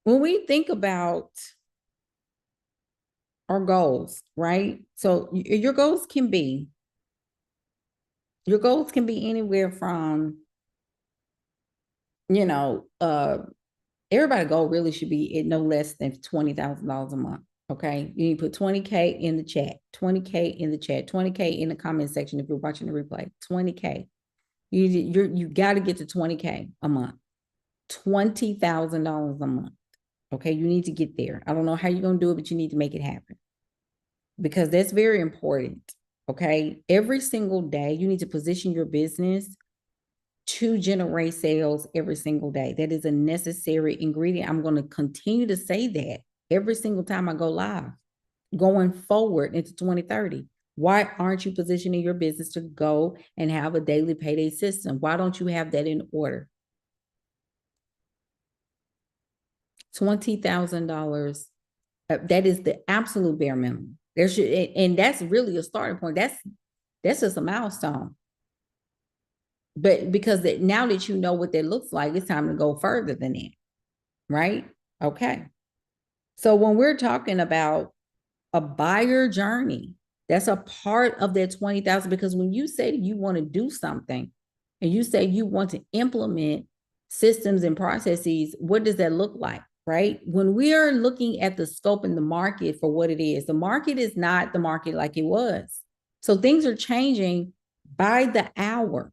when we think about our goals, right? So your goals can be anywhere from, everybody goal really should be at no less than $20,000 a month. Okay. You need to put 20K in the chat, 20K in the chat, 20K in the comment section if you're watching the replay, 20K. You got to get to 20K a month, $20,000 a month. Okay. You need to get there. I don't know how you're going to do it, but you need to make it happen because that's very important. Okay. Every single day, you need to position your business to generate sales every single day. That is a necessary ingredient. I'm going to continue to say that every single time I go live, going forward into 2030. Why aren't you positioning your business to go and have a daily payday system? Why don't you have that in order? $20,000. That is the absolute bare minimum. And that's really a starting point. That's just a milestone. But because now that you know what that looks like, it's time to go further than that, right? Okay. So when we're talking about a buyer journey, that's a part of that 20,000, because when you say you want to do something and you say you want to implement systems and processes, what does that look like, right? When we are looking at the scope and the market for what it is, the market is not the market like it was. So things are changing by the hour.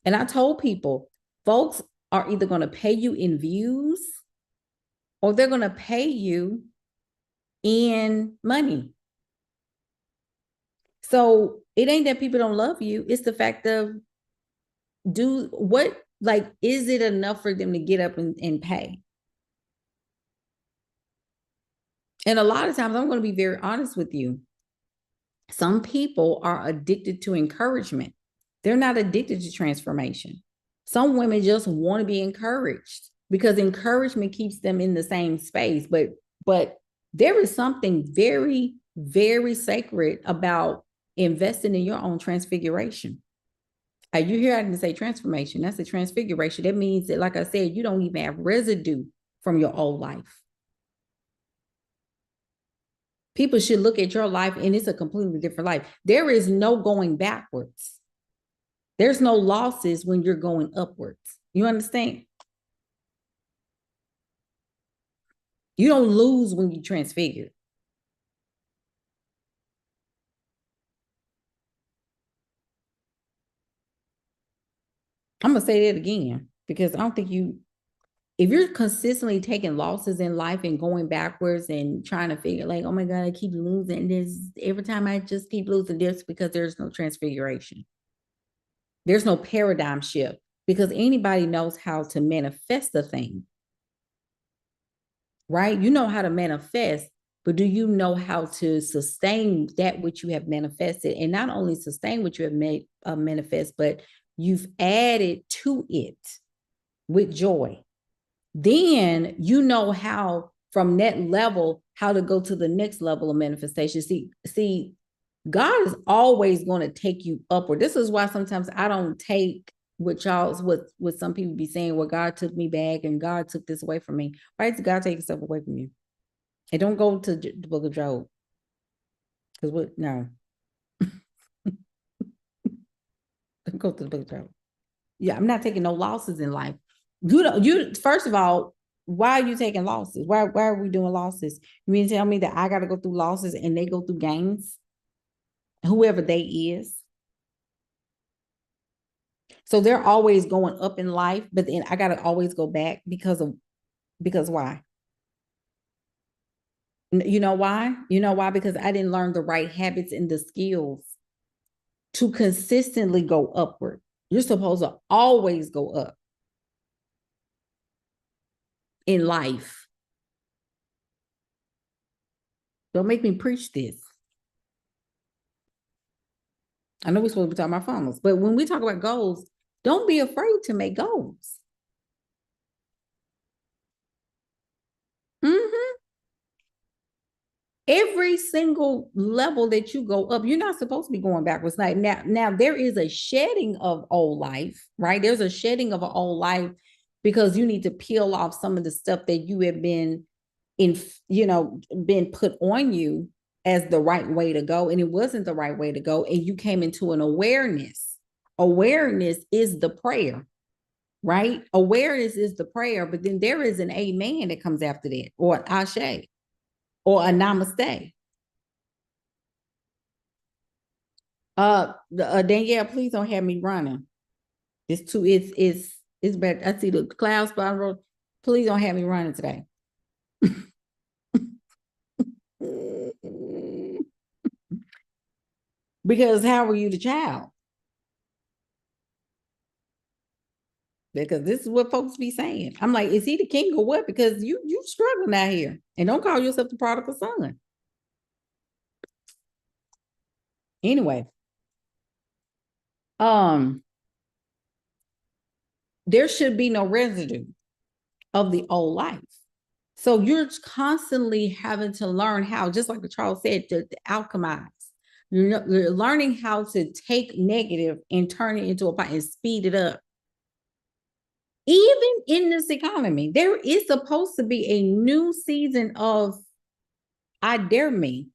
And I told people, folks are either going to pay you in views or they're going to pay you in money. So it ain't that people don't love you. It's the fact of is it enough for them to get up and pay? And a lot of times, I'm going to be very honest with you. Some people are addicted to encouragement. They're not addicted to transformation. Some women just want to be encouraged because encouragement keeps them in the same space. But there is something very, very sacred about investing in your own transfiguration. You hear I didn't say transformation. That's a transfiguration. That means that, like I said, you don't even have residue from your old life. People should look at your life and it's a completely different life. There is no going backwards. There's no losses when you're going upwards. You understand? You don't lose when you transfigure. I'm going to say that again because I don't think if you're consistently taking losses in life and going backwards and trying to figure like, oh my God, I keep losing this every time I just keep losing this because there's no transfiguration. There's no paradigm shift because anybody knows how to manifest a thing, right? You know how to manifest, but do you know how to sustain that which you have manifested? And not only sustain what you have made manifest, but you've added to it with joy. Then you know how from that level, how to go to the next level of manifestation. See, God is always going to take you upward. This is why sometimes I don't take what some people be saying, well, God took me back and God took this away from me. Why does God take stuff away from you? And don't go to the book of Job. Because no. Don't go to the book of Job. Yeah, I'm not taking no losses in life. You first of all, why are you taking losses? Why are we doing losses? You mean to tell me that I got to go through losses and they go through gains? Whoever they is. So they're always going up in life, but then I got to always go back because why? You know why? You know why? Because I didn't learn the right habits and the skills to consistently go upward. You're supposed to always go up in life. Don't make me preach this. I know we're supposed to be talking about funnels, but when we talk about goals, don't be afraid to make goals. Mm-hmm. Every single level that you go up, you're not supposed to be going backwards. Now there is a shedding of old life, right? There's a shedding of an old life because you need to peel off some of the stuff that you have been been put on you as the right way to go, and it wasn't the right way to go, and you came into an awareness. Awareness is the prayer, right? Awareness is the prayer, but then there is an amen that comes after that, or an ashe, or a namaste. Danielle, please don't have me running. It's better. I see the cloud spiral. Please don't have me running today. Because how were you the child? Because this is what folks be saying. I'm like, is he the king or what? Because you struggling out here, and don't call yourself the prodigal son. Anyway, um, there should be no residue of the old life. So you're constantly having to learn how, just like Charles said, to alchemize. You're learning how to take negative and turn it into a point and speed it up. Even in this economy, there is supposed to be a new season of I dare me.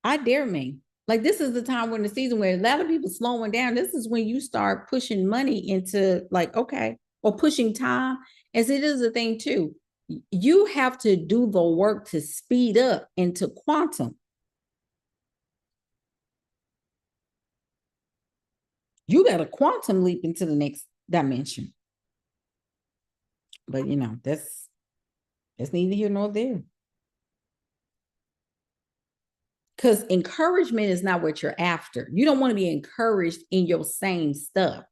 I dare me. Like this is the time when the season where a lot of people slowing down. This is when you start pushing money into like, okay, or pushing time. As it is a thing too. You have to do the work to speed up into quantum. You got a quantum leap into the next dimension. But that's neither here nor there. Because encouragement is not what you're after. You don't want to be encouraged in your same stuff.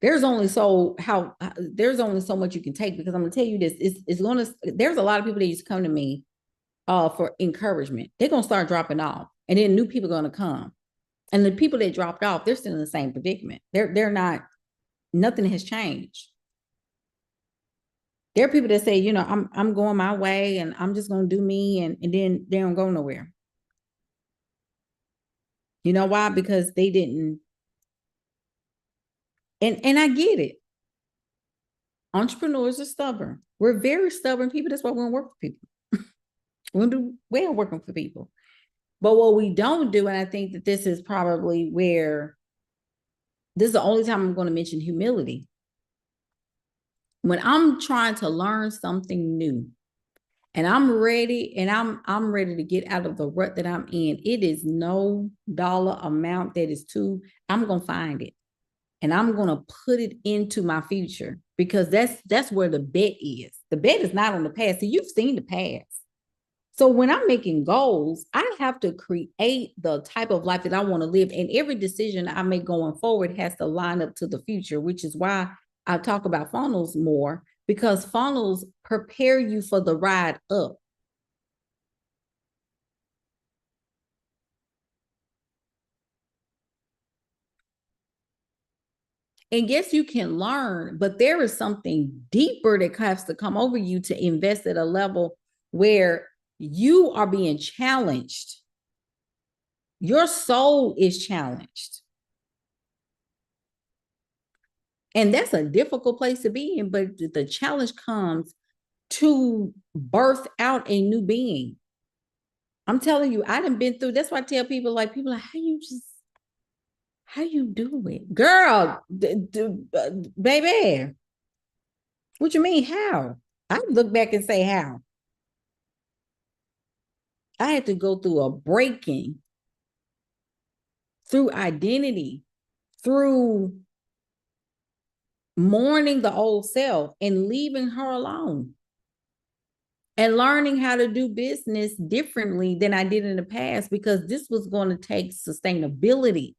There's only so much you can take, because I'm gonna tell you this. It's gonna There's a lot of people that used to come to me for encouragement. They're gonna start dropping off, and then new people are gonna come. And the people that dropped off, they're still in the same predicament. They're not, nothing has changed. There are people that say, I'm going my way and I'm just gonna do me, and then they don't go nowhere. You know why? Because they didn't, and I get it. Entrepreneurs are stubborn. We're very stubborn people. That's why we don't work for people. We don't do well working for people. But what we don't do, and I think that this is probably where this is the only time I'm going to mention humility. When I'm trying to learn something new and I'm ready, and I'm ready to get out of the rut that I'm in, it is no dollar amount that is too, I'm going to find it. And I'm going to put it into my future, because that's where the bet is. The bet is not on the past. So you've seen the past. So when I'm making goals, I have to create the type of life that I want to live. And every decision I make going forward has to line up to the future, which is why I talk about funnels more, because funnels prepare you for the ride up. And yes, you can learn, but there is something deeper that has to come over you to invest at a level where you are being challenged. Your soul is challenged. And that's a difficult place to be in, but the challenge comes to birth out a new being. I'm telling you, I done been through. That's why I tell people, like, how you do it? Girl, baby, what you mean, how? I look back and say, how? I had to go through a breaking, through identity, through mourning the old self and leaving her alone. and learning how to do business differently than I did in the past, because this was going to take sustainability.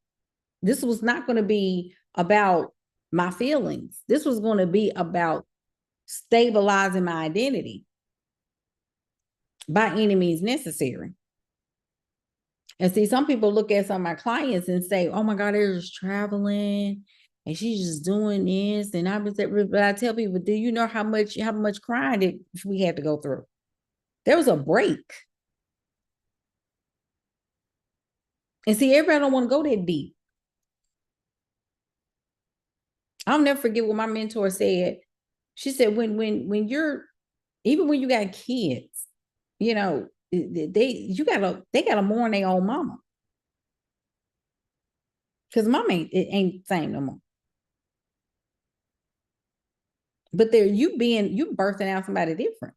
This was not going to be about my feelings. This was going to be about stabilizing my identity by any means necessary. And see, some people look at some of my clients and say, oh my God, they're just traveling and she's just doing this. And I tell people, do you know how much crying that we had to go through? There was a break. And see, everybody don't want to go that deep. I'll never forget what my mentor said. She said, when you're, even when you got kids, you know, they gotta mourn their own mama. Because mama ain't the same no more. But you birthing out somebody different.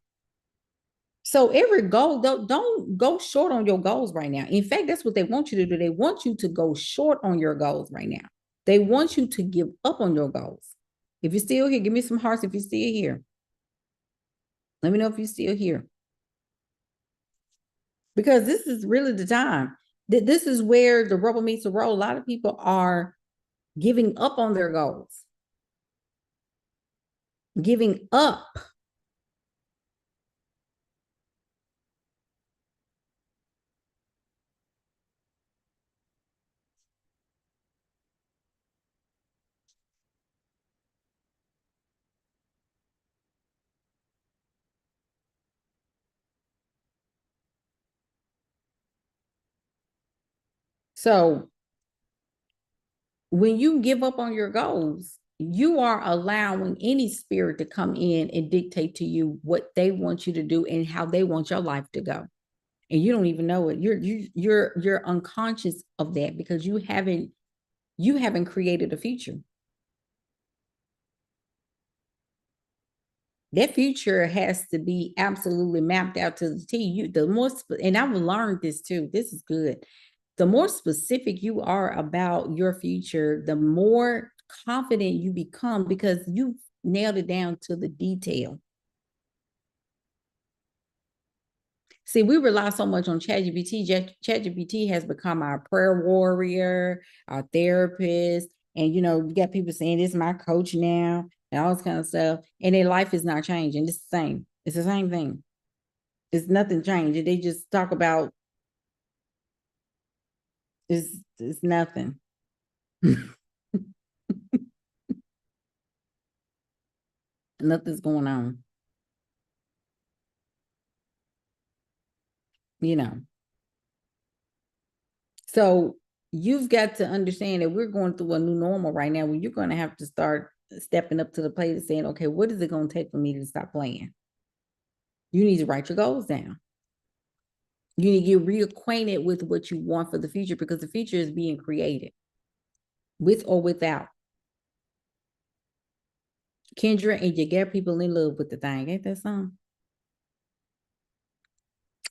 So every goal, don't go short on your goals right now. In fact, that's what they want you to do. They want you to go short on your goals right now. They want you to give up on your goals. If you're still here, give me some hearts if you're still here. Let me know if you're still here. Because this is really the time. This is where the rubber meets the road. A lot of people are giving up on their goals. Giving up. So when you give up on your goals, you are allowing any spirit to come in and dictate to you what they want you to do and how they want your life to go. And you don't even know it. You're unconscious of that because you haven't created a future. That future has to be absolutely mapped out to the T. And I've learned this too. This is good. The more specific you are about your future, the more confident you become because you nailed it down to the detail. See, we rely so much on ChatGPT. ChatGPT has become our prayer warrior, our therapist, and you got people saying this is my coach now, and all this kind of stuff. And their life is not changing. It's the same. It's the same thing. It's nothing changed. They just talk about it's nothing. Nothing's going on. You know. So you've got to understand that we're going through a new normal right now where you're going to have to start stepping up to the plate and saying, okay, what is it going to take for me to stop playing? You need to write your goals down. You need to get reacquainted with what you want for the future because the future is being created with or without. Kendra and you get people in love with the thing. Ain't that song?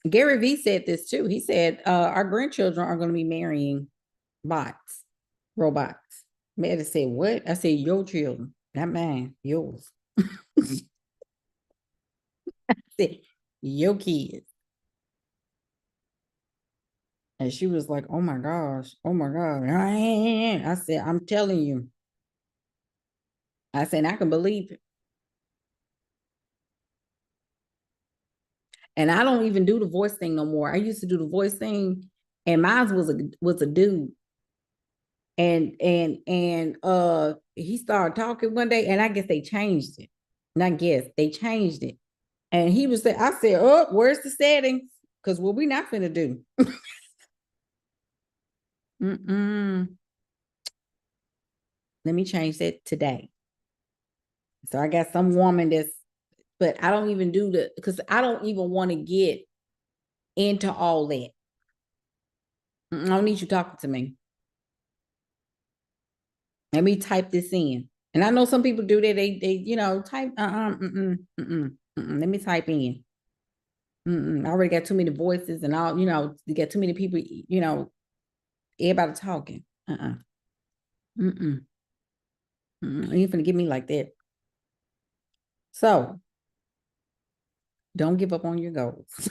Gary Vee said this too. He said, our grandchildren are going to be marrying bots, robots. Man, I said, what? I said, your children, not mine, yours. I said, your kids. And she was like, oh my gosh, oh my God. I said, I'm telling you. I said, I can believe it. And I don't even do the voice thing no more. I used to do the voice thing, and mine was a dude. And he started talking one day, and I guess they changed it. And I guess they changed it. And he was saying, I said, oh, where's the settings? Because what we not finna do. Let me change that today. So I got some woman but I don't even do because I don't even want to get into all that. I don't need you talking to me. Let me type this in. And I know some people do that. They type, let me type in. I already got too many voices and all, you got too many people, everybody talking. You ain't finna get me like that. So Don't give up on your goals.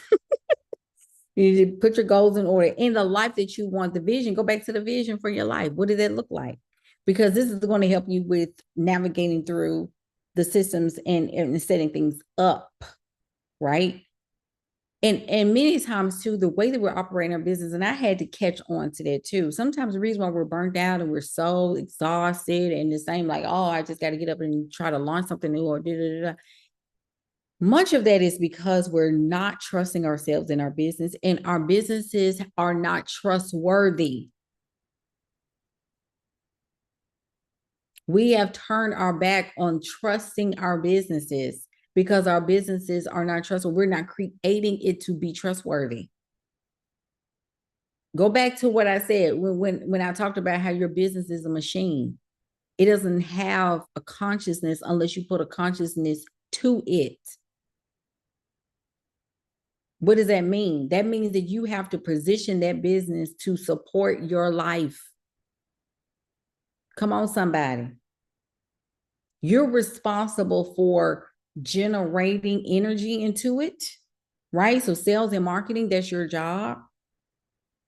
You need to put your goals in order. In the life that you want, the vision, go back to the vision for your life. What does that look like? Because this is going to help you with navigating through the systems and setting things up, right? And many times too, the way that we're operating our business, and I had to catch on to that too. Sometimes the reason why we're burnt out and we're so exhausted and the same, like, oh, I just got to get up and try to launch something new or da da da. Much of that is because we're not trusting ourselves in our business, and our businesses are not trustworthy. We have turned our back on trusting our businesses because our businesses are not trustworthy. We're not creating it to be trustworthy. Go back to what I said when I talked about how your business is a machine. It doesn't have a consciousness unless you put a consciousness to it. What does that mean? That means that you have to position that business to support your life. Come on, somebody. You're responsible for generating energy into it, right? So sales and marketing, that's your job.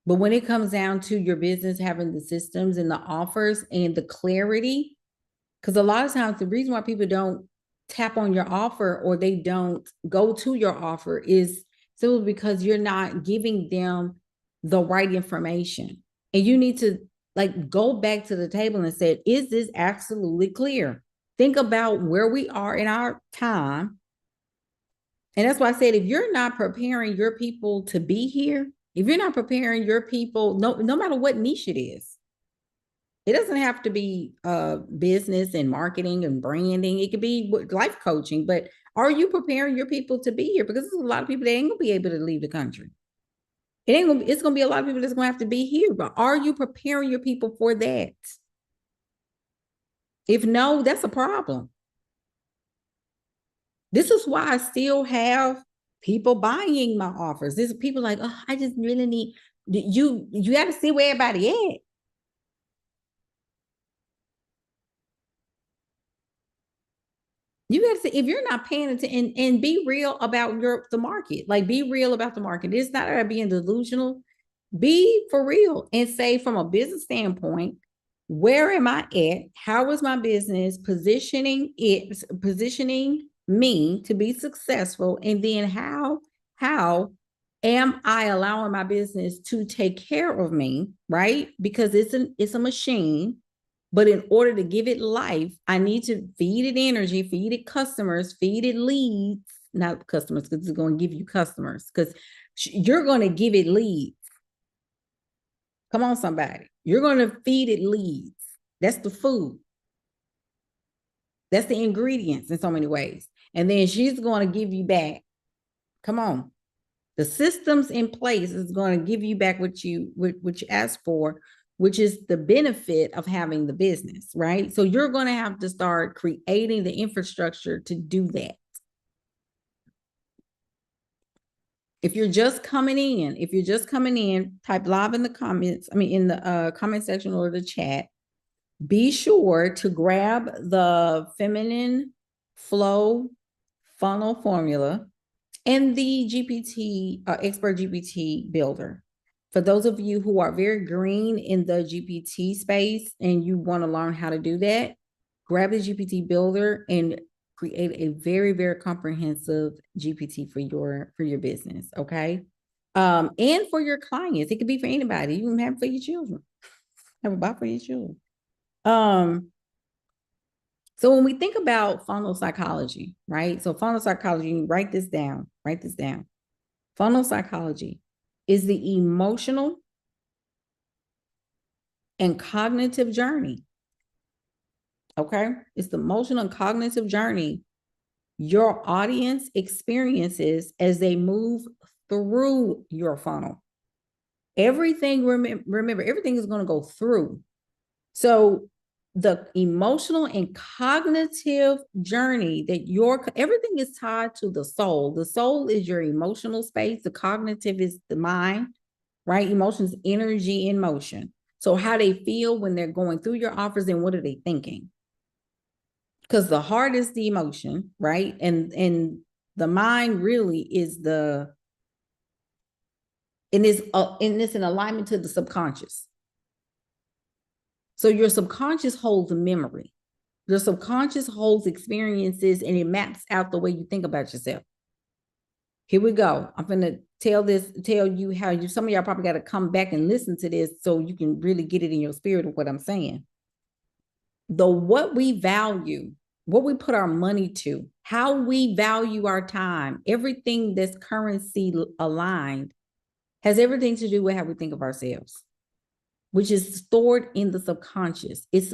But when it comes down to your business having the systems and the offers and the clarity, because a lot of times the reason why people don't tap on your offer or they don't go to your offer is simply because you're not giving them the right information. And you need to like go back to the table and say, is this absolutely clear? Think about where we are in our time. And that's why I said, if you're not preparing your people to be here, if you're not preparing your people, no matter what niche it is, it doesn't have to be business and marketing and branding. It could be life coaching, but are you preparing your people to be here? Because there's a lot of people that ain't gonna be able to leave the country. It's gonna be a lot of people that's gonna have to be here, but are you preparing your people for that? If no, that's a problem. This is why I still have people buying my offers. This is people like, oh, I just really need you. You got to see where everybody at. You got to see if you're not paying attention and be real about the market. Like be real about the market. It's not about being delusional. Be for real and say from a business standpoint, where am I at? How is my business positioning me to be successful? And then how am I allowing my business to take care of me, right? Because it's a machine. But in order to give it life, I need to feed it energy, feed it customers, feed it leads, not customers, because it's going to give you customers, because you're going to give it leads. Come on, somebody. You're going to feed it leads. That's the food. That's the ingredients in so many ways. And then she's going to give you back. Come on. The systems in place is going to give you back what you asked for, which is the benefit of having the business, right? So you're going to have to start creating the infrastructure to do that. If you're just coming in, type live in the comments, in the comment section or the chat. Be sure to grab the Feminine Flow Funnel Formula and the GPT, Expert GPT Builder. For those of you who are very green in the GPT space and you want to learn how to do that, grab the GPT Builder and create a very, very comprehensive GPT for your business, okay? And for your clients. It could be for anybody. You can have it for your children. Have a bot for your children. So when we think about funnel psychology, right? So funnel psychology, write this down. Funnel psychology is the emotional and cognitive journey. Okay? It's the emotional and cognitive journey your audience experiences as they move through your funnel. Everything, remember, everything is going to go through. So the emotional and cognitive journey that everything is tied to the soul. The soul is your emotional space. The cognitive is the mind, right? Emotions, energy in motion. So how they feel when they're going through your offers and what are they thinking? Because the heart is the emotion, right? And The mind really is and it's in alignment to the subconscious. So your subconscious holds a memory. Your subconscious holds experiences and it maps out the way you think about yourself. Here we go. I'm going to tell you how some of y'all probably got to come back and listen to this so you can really get it in your spirit of what I'm saying. What we value, what we put our money to, how we value our time, everything that's currency aligned has everything to do with how we think of ourselves, which is stored in the subconscious. It's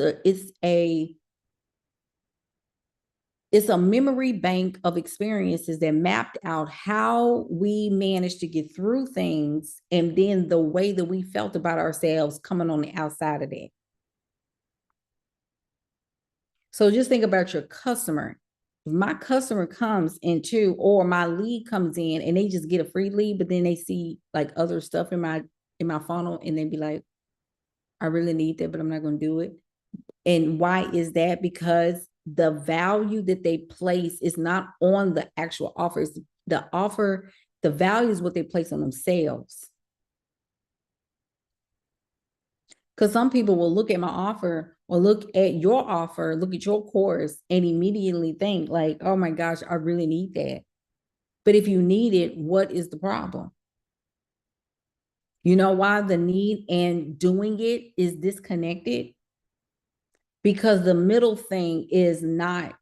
a memory bank of experiences that mapped out how we managed to get through things and then the way that we felt about ourselves coming on the outside of that. So just think about your customer. If my customer comes into, or my lead comes in and they just get a free lead, but then they see like other stuff in my funnel and they be like, I really need that, but I'm not going to do it. And why is that? Because the value that they place is not on the actual offer. It's the value is what they place on themselves. Because some people will look at my offer or look at your offer, look at your course and immediately think like, oh my gosh, I really need that. But if you need it, what is the problem? You know why the need and doing it is disconnected? Because the middle thing is not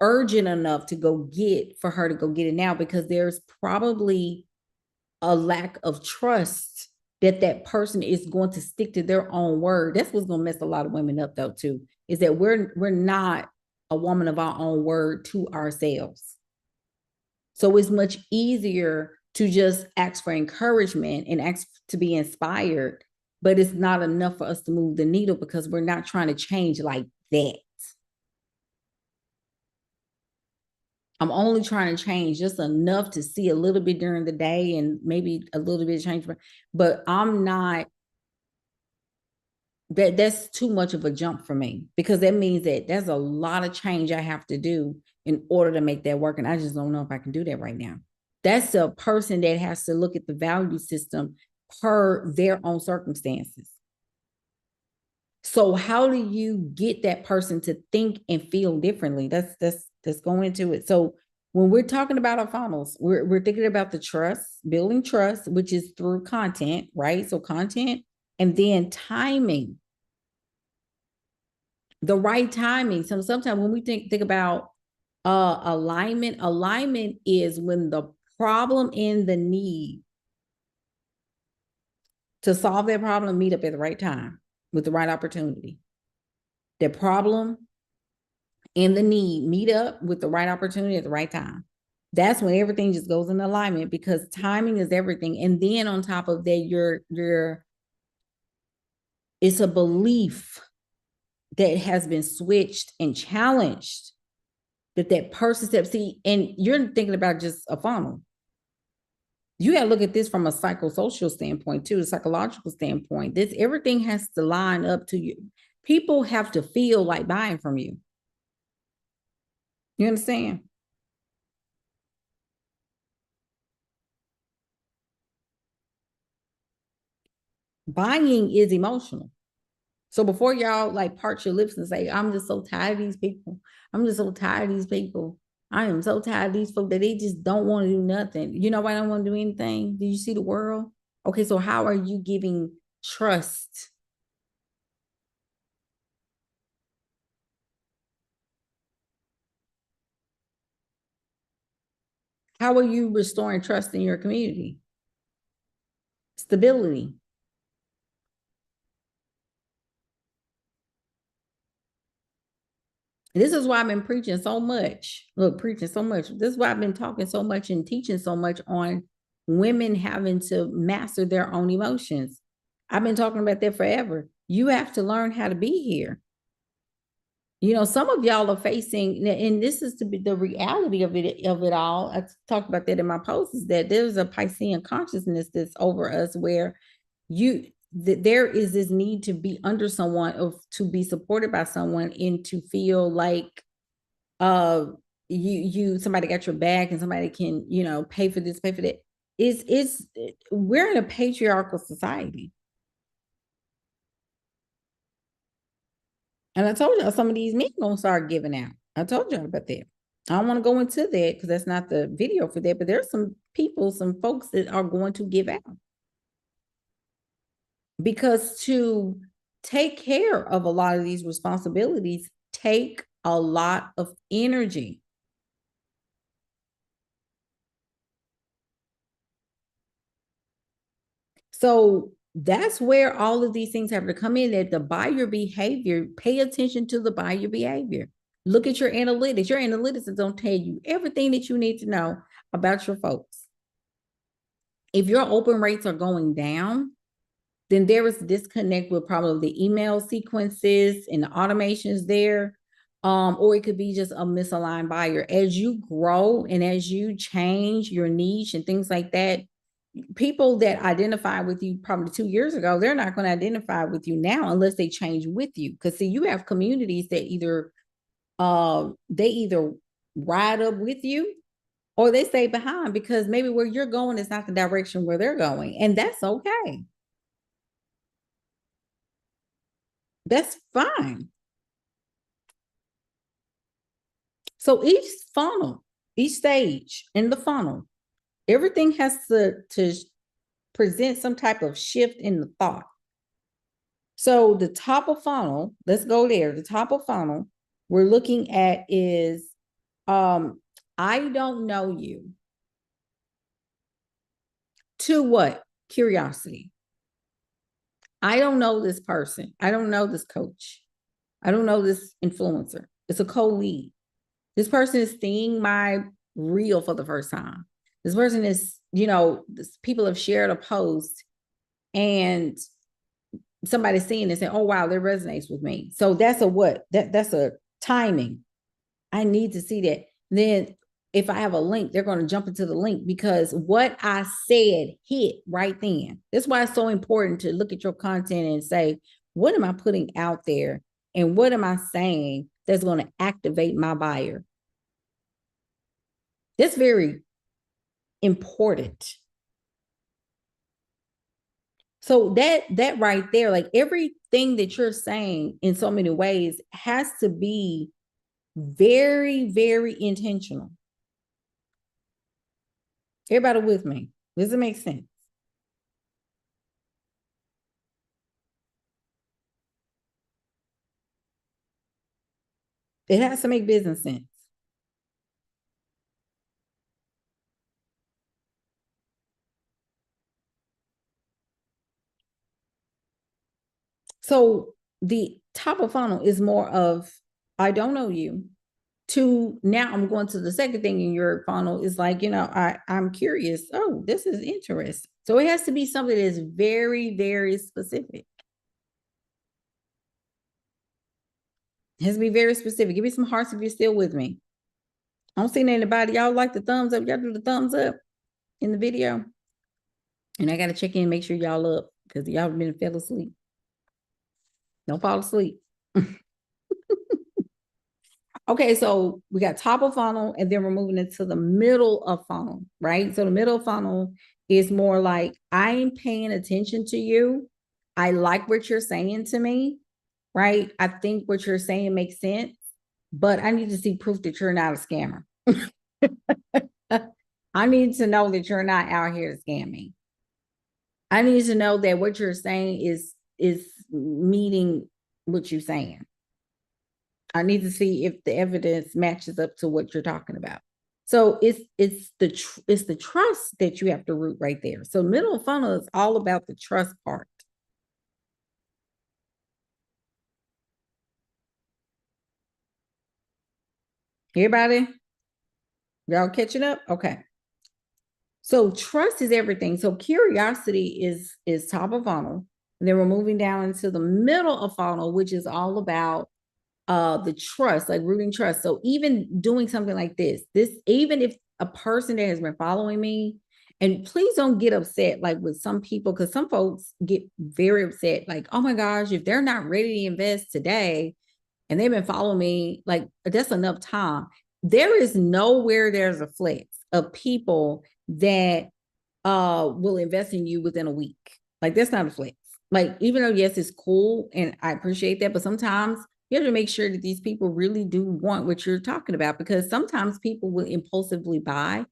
urgent enough to go get for her to go get it now, because there's probably a lack of trust that person is going to stick to their own word. That's what's going to mess a lot of women up though too, is that we're not a woman of our own word to ourselves. So it's much easier to just ask for encouragement and ask to be inspired, but it's not enough for us to move the needle because we're not trying to change like that. I'm only trying to change just enough to see a little bit during the day and maybe a little bit of change, but I'm not, that's too much of a jump for me, because that means that there's a lot of change I have to do in order to make that work. And I just don't know if I can do that right now. That's a person that has to look at the value system per their own circumstances. So how do you get that person to think and feel differently? That's going into it. So when we're talking about our funnels, we're thinking about the trust, building trust, which is through content, right? So content, and then timing, the right timing. So sometimes when we think about alignment is when the problem and the need to solve that problem meet up at the right time with the right opportunity. The problem and the need meet up with the right opportunity at the right time. That's when everything just goes in alignment, because timing is everything. And then on top of that, it's a belief that has been switched and challenged, that person steps. See, and you're thinking about just a funnel. You got to look at this from a psychosocial standpoint too, a psychological standpoint. Everything has to line up to you. People have to feel like buying from you. You understand? Buying is emotional. So before y'all like part your lips and say, I'm just so tired of these people. I'm just so tired of these people. I am so tired of these folks that they just don't want to do nothing. You know why I don't want to do anything? Do you see the world? Okay, so how are you giving trust? How are you restoring trust in your community? Stability. This is why I've been preaching so much. Look, preaching so much. This is why I've been talking so much and teaching so much on women having to master their own emotions. I've been talking about that forever. You have to learn how to be here. You know, some of y'all are facing, and this is to be the reality of it all. I talked about that in my post, is that there's a Piscean consciousness that's over us, where there is this need to be under someone, or to be supported by someone, and to feel like somebody got your back and somebody can, pay for this, pay for that. It's we're in a patriarchal society. And I told y'all some of these men gonna start giving out. I told y'all about that. I don't want to go into that because that's not the video for that, but there's some people, some folks that are going to give out. Because to take care of a lot of these responsibilities take a lot of energy. So that's where all of these things have to come in, that the buyer behavior, pay attention to the buyer behavior. Look at your analytics. Your analytics is going to tell you everything that you need to know about your folks. If your open rates are going down, then there is disconnect with probably the email sequences and the automations there. Or it could be just a misaligned buyer. As you grow and as you change your niche and things like that, people that identify with you probably 2 years ago, they're not going to identify with you now unless they change with you. Because see, you have communities that they either ride up with you or they stay behind because maybe where you're going is not the direction where they're going. And that's okay. That's fine. So each funnel, each stage in the funnel, everything has to present some type of shift in the thought. So the top of funnel, let's go there. The top of funnel we're looking at is I don't know you. To what? Curiosity. I don't know this person. I don't know this coach. I don't know this influencer. It's a co-lead. This person is seeing my reel for the first time. This person is, people have shared a post and somebody's seeing it and saying, oh, wow, that resonates with me. So that's a what? That's a timing. I need to see that. Then if I have a link, they're going to jump into the link because what I said hit right then. That's why it's so important to look at your content and say, what am I putting out there? And what am I saying that's going to activate my buyer? That's very important. So that right there, like everything that you're saying in so many ways has to be very, very intentional. Everybody with me? Does it make sense? It has to make business sense. So the top of funnel is more of, I don't know you. To now I'm going to the second thing in your funnel is like, I'm curious. Oh, this is interesting. So it has to be something that is very, very specific. It has to be very specific. Give me some hearts if you're still with me. I don't see anybody. Y'all like the thumbs up. Y'all do the thumbs up in the video. And I got to check in and make sure y'all up because y'all been fell asleep. Don't fall asleep. Okay, so we got top of funnel and then we're moving into the middle of funnel, right? So the middle funnel is more like, I am paying attention to you. I like what you're saying to me, right? I think what you're saying makes sense, but I need to see proof that you're not a scammer. I need to know that you're not out here to scam me. I need to know that what you're saying is meeting what you're saying. I need to see if the evidence matches up to what you're talking about. So it's the trust that you have to root right there. So middle funnel is all about the trust part. Everybody, y'all catching up? Okay. So trust is everything. So curiosity is top of funnel. And then we're moving down into the middle of funnel, which is all about the trust, like rooting trust. So even doing something like this, even if a person that has been following me, and please don't get upset like with some people, because some folks get very upset, like, oh my gosh, if they're not ready to invest today and they've been following me, like that's enough time. there is nowhere there's a flex of people that will invest in you within a week. Like that's not a flex. Like even though yes, it's cool and I appreciate that, but sometimes you have to make sure that these people really do want what you're talking about, because sometimes people will impulsively buy.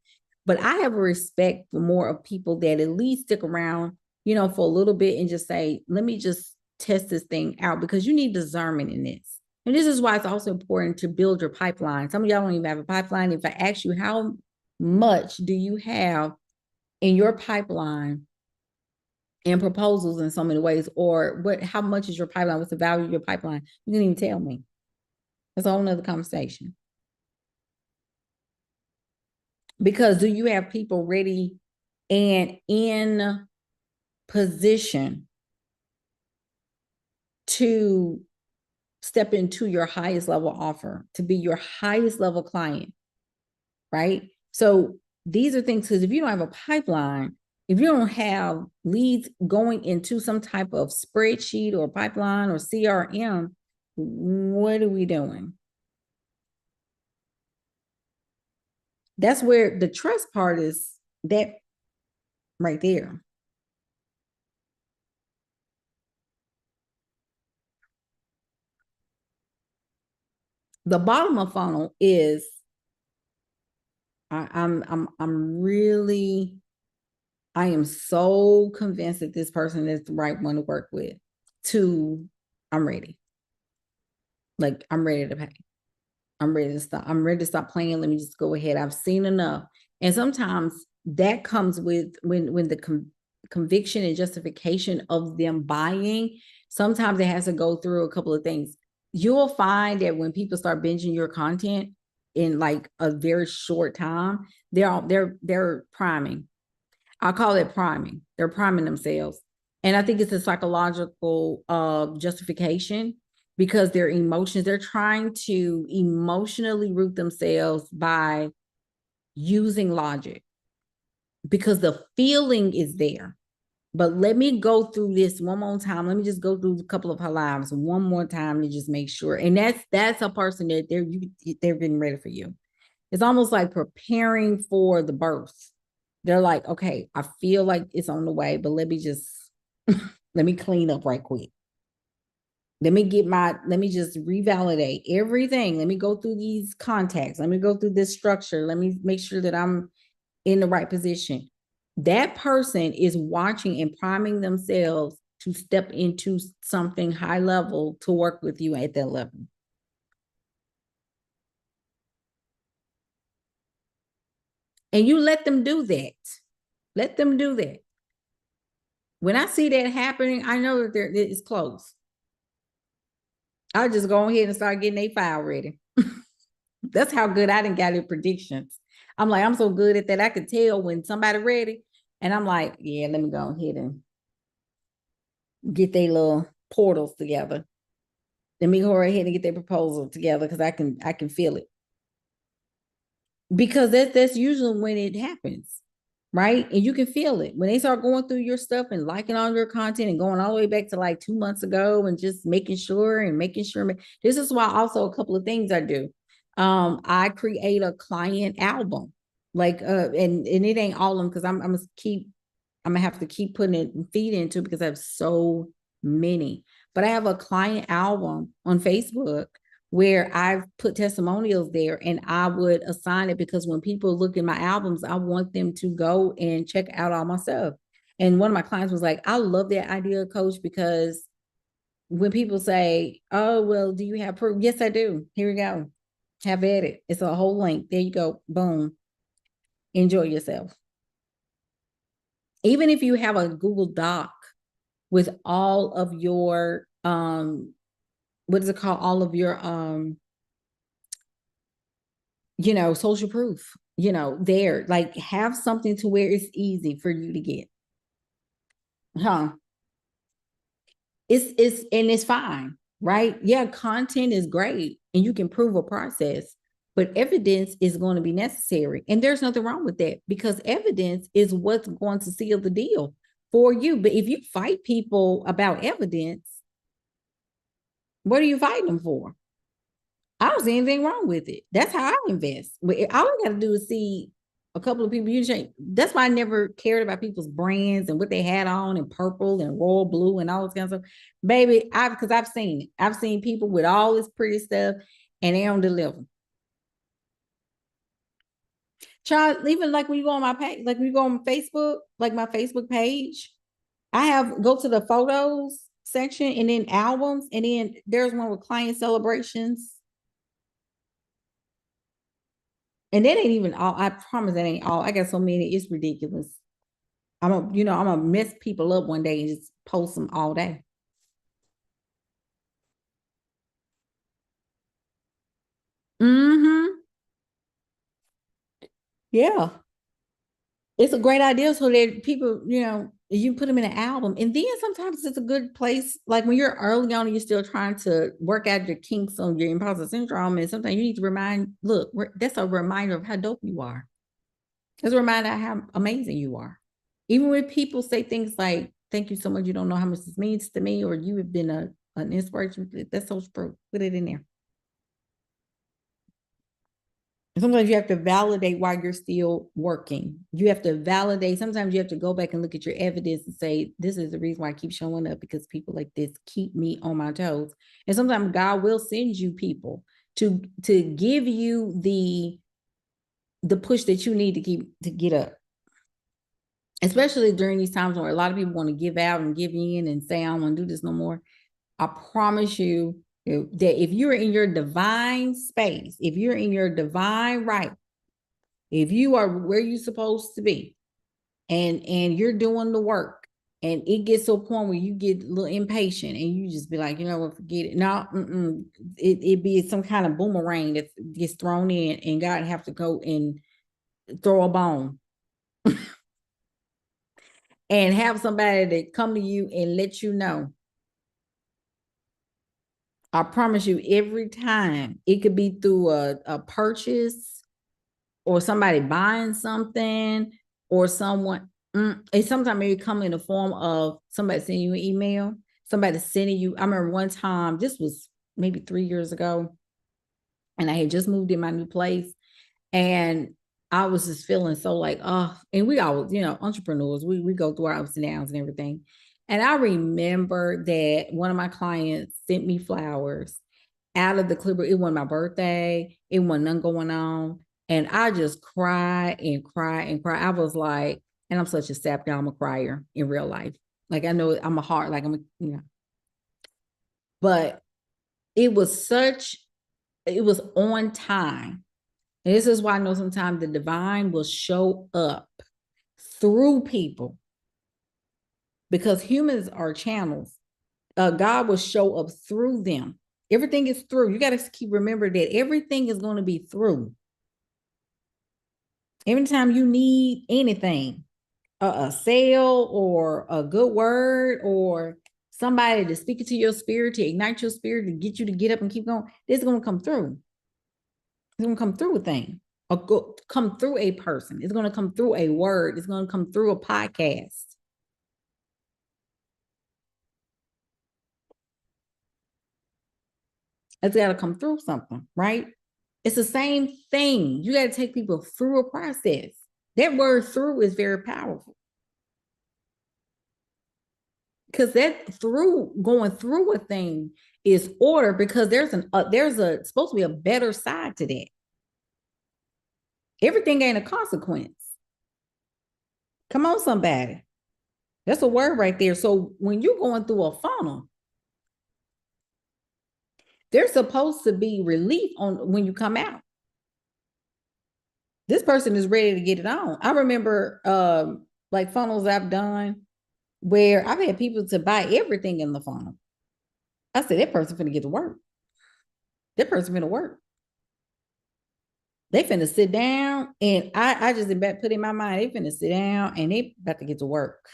But I have a respect for more of people that at least stick around, for a little bit and just say, let me just test this thing out, because you need discernment in this. And this is why it's also important to build your pipeline. Some of y'all don't even have a pipeline. If I ask you, how much do you have in your pipeline and proposals in so many ways, or how much is your pipeline? What's the value of your pipeline? You didn't even tell me. That's a whole nother conversation. Because do you have people ready and in position to step into your highest level offer, to be your highest level client, right? So these are things, because if you don't have a pipeline, if you don't have leads going into some type of spreadsheet or pipeline or CRM, what are we doing? That's where the trust part is, that right there. The bottom of funnel is I'm really, I am so convinced that this person is the right one to work with. To I'm ready. Like I'm ready to pay. I'm ready to stop. I'm ready to stop playing. Let me just go ahead. I've seen enough. And sometimes that comes with when the conviction and justification of them buying. Sometimes it has to go through a couple of things. You'll find that when people start binging your content in like a very short time, they're priming. I'll call it priming. They're priming themselves. And I think it's a psychological justification, because their emotions, they're trying to emotionally root themselves by using logic, because the feeling is there. But let me go through this one more time. Let me just go through a couple of her lives one more time to just make sure. And that's a person that they're getting ready for you. It's almost like preparing for the birth. They're like, okay, I feel like it's on the way, but let me just let me clean up right quick. Let me just revalidate everything. Let me go through these contacts. Let me go through this structure. Let me make sure that I'm in the right position. That person is watching and priming themselves to step into something high level to work with you at that level. And you let them do that. Let them do that. When I see that happening, I know that it's close. I'll just go ahead and start getting a file ready. That's how good I didn't got in predictions. I'm like, I'm so good at that. I could tell when somebody ready. And I'm like, yeah, let me go ahead and get their little portals together. Let me go ahead and get their proposal together, because I can feel it. Because that's usually when it happens, right? And you can feel it when they start going through your stuff and liking all your content and going all the way back to like 2 months ago and just making sure. This is why also a couple of things I do. I create a client album, like and it ain't all of them, because I'm gonna have to keep putting it and feed into it, because I have so many. But I have a client album on Facebook where I've put testimonials there, and I would assign it, because when people look at my albums, I want them to go and check out all my stuff. And one of my clients was like, I love that idea, coach, because when people say, oh, well, do you have proof? Yes, I do. Here we go. Have at it. It's a whole link. There you go. Boom. Enjoy yourself. Even if you have a Google Doc with all of your what is it called? All of your social proof, there, like have something to where it's easy for you to get. It's fine, right? Yeah, content is great and you can prove a process, but evidence is going to be necessary. And there's nothing wrong with that, because evidence is what's going to seal the deal for you. But if you fight people about evidence, what are you fighting them for? I don't see anything wrong with it. That's how I invest. All I got to do is see a couple of people you change. That's why I never cared about people's brands and what they had on and purple and royal blue and all this kind of stuff. Baby, because I've seen it. I've seen people with all this pretty stuff and they don't deliver. Child, even like when you go on my page, like when you go on Facebook, like my Facebook page, I have go to the photos section and then albums, and then there's one with client celebrations. And that ain't even all. I promise that ain't all. I got so many, it's ridiculous. I'm gonna mess people up one day and just post them all day. Mm-hmm. Yeah. It's a great idea so that people, you put them in an album. And then sometimes it's a good place, like when you're early on and you're still trying to work out your kinks on your imposter syndrome. And sometimes you need to look, that's a reminder of how dope you are. It's a reminder of how amazing you are. Even when people say things like, thank you so much, you don't know how much this means to me, or you have been an inspiration, that's so true. Put it in there. Sometimes you have to validate while you're still working. You have to validate. Sometimes you have to go back and look at your evidence and say, this is the reason why I keep showing up, because people like this keep me on my toes. And sometimes God will send you people to give you the push that you need to get up. Especially during these times where a lot of people want to give out and give in and say, I don't want to do this no more. I promise you that if you're in your divine space, if you're in your divine right, if you are where you're supposed to be, and you're doing the work, and it gets to a point where you get a little impatient and you just be like, you know what, forget it. No, it be some kind of boomerang that gets thrown in, and God have to go and throw a bone and have somebody that come to you and let you know. I promise you, every time it could be through a purchase or somebody buying something or someone. And sometimes it come in the form of somebody sending you an email, somebody sending you. I remember one time, this was maybe 3 years ago, and I had just moved in my new place, and I was just feeling so like, oh, and we all, entrepreneurs, we go through our ups and downs and everything. And I remember that one of my clients sent me flowers out of the clipper. It wasn't my birthday. It wasn't none going on. And I just cried and cried and cried. I was like, and I'm such a sap down, I'm a crier in real life. Like I know I'm a heart, like but it was it was on time. And this is why I know sometimes the divine will show up through people, because humans are channels. God will show up through them. Everything is through. You got to keep remember that everything is going to be through. Every time you need anything, a sale or a good word or somebody to speak into your spirit, to ignite your spirit, to get you to get up and keep going, this is going to come through. It's going to come through a thing, or come through a person. It's going to come through a word. It's going to come through a podcast. It's got to come through something, right? It's the same thing. You got to take people through a process. That word through is very powerful, because that through, going through a thing, is order, because there's a supposed to be a better side to that. Everything ain't a consequence. Come on, somebody. That's a word right there. So when you're going through a funnel, there's supposed to be relief on when you come out. This person is ready to get it on. I remember like funnels I've done where I've had people to buy everything in the funnel. I said, that person finna get to work. That person finna work. They finna sit down, and I just put in my mind, they finna sit down and they about to get to work.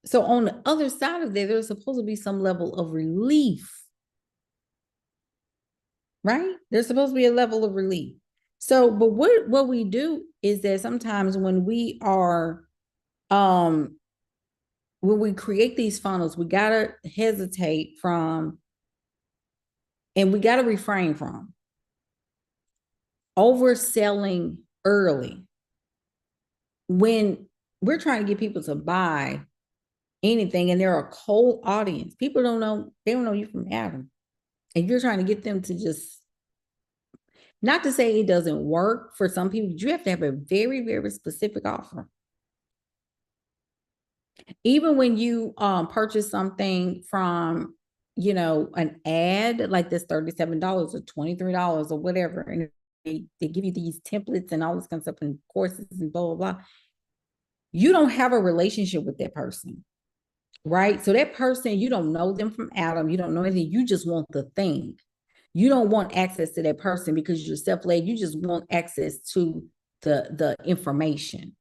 So on the other side of that, there's supposed to be some level of relief, right? There's supposed to be a level of relief. So, but what we do is that sometimes when we create these funnels, we gotta hesitate from And we got to refrain from overselling early. When we're trying to get people to buy anything and they're a cold audience, people don't know, they don't know you from Adam. And you're trying to get them to just, not to say it doesn't work for some people, but you have to have a very, very specific offer. Even when you purchase something from, an ad like this $37 or $23 or whatever, and they give you these templates and all this kind of stuff and courses and blah, blah, blah. You don't have a relationship with that person, right? So that person, you don't know them from Adam. You don't know anything. You just want the thing. You don't want access to that person because you're self-led. You just want access to the information,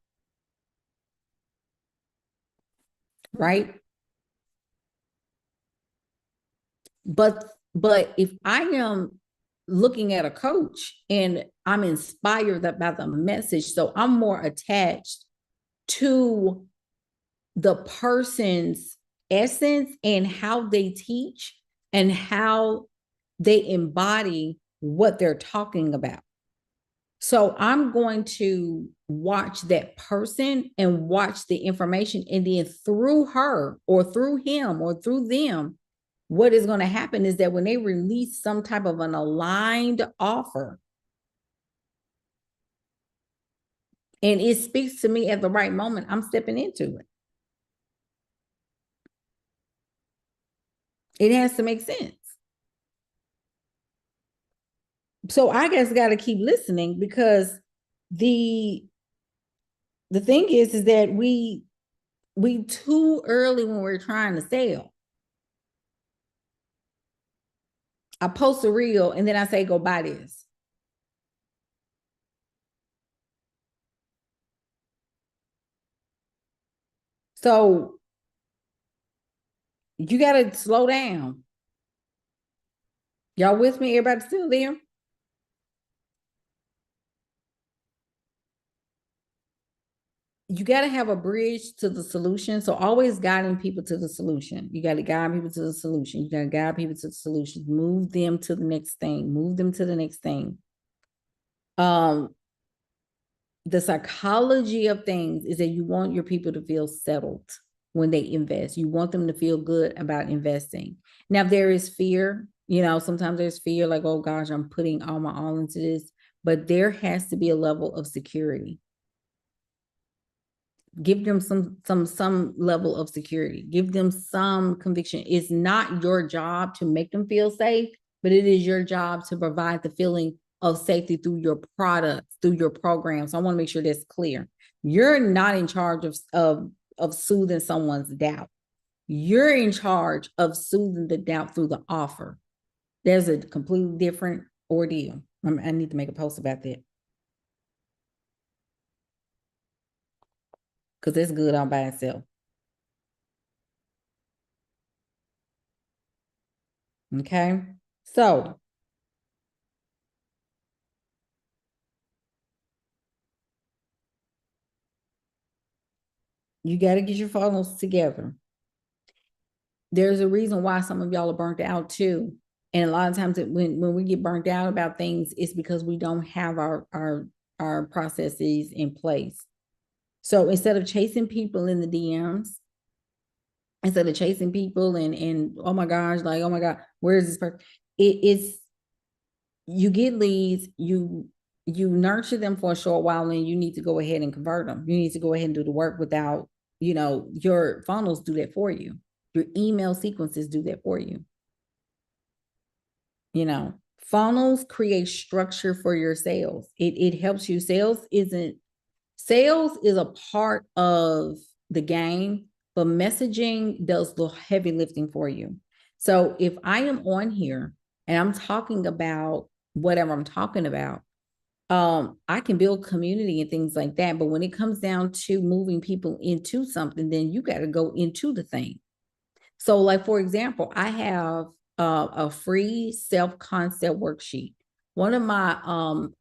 right? But if I am looking at a coach and I'm inspired about the message, so I'm more attached to the person's essence and how they teach and how they embody what they're talking about. So I'm going to watch that person and watch the information, and then through her or through him or through them, what is going to happen is that when they release some type of an aligned offer and it speaks to me at the right moment, I'm stepping into it. It has to make sense. So I guess got to keep listening, because the thing is that we too early when we're trying to sell. I post a reel and then I say, go buy this. So you got to slow down. Y'all with me? Everybody still there? You got to have a bridge to the solution. So always guiding people to the solution. You got to guide people to the solution. You got to guide people to the solution. Move them to the next thing. Move them to the next thing. The psychology of things is that you want your people to feel settled when they invest. You want them to feel good about investing. Now, there is fear. Sometimes there's fear like, oh gosh, I'm putting all my all into this. But there has to be a level of security. Give them some level of security. Give them some conviction. It's not your job to make them feel safe, but it is your job to provide the feeling of safety through your products, through your programs. So I want to make sure that's clear. You're not in charge of soothing someone's doubt. You're in charge of soothing the doubt through the offer. There's a completely different ordeal. I need to make a post about that, because it's good all by itself. Okay. So you got to get your funnels together. There's a reason why some of y'all are burnt out too. And a lot of times when we get burnt out about things, it's because we don't have our processes in place. So instead of chasing people in the DMs, instead of chasing people and oh my gosh, like, oh my God, where is this person? It's you get leads, you nurture them for a short while, and you need to go ahead and convert them. You need to go ahead and do the work without, your funnels do that for you. Your email sequences do that for you. Funnels create structure for your sales. It helps you. Sales is a part of the game, but messaging does the heavy lifting for you. So if I am on here and I'm talking about whatever I'm talking about, I can build community and things like that. But when it comes down to moving people into something, then you got to go into the thing. So, like, for example, I have a free self-concept worksheet. One of my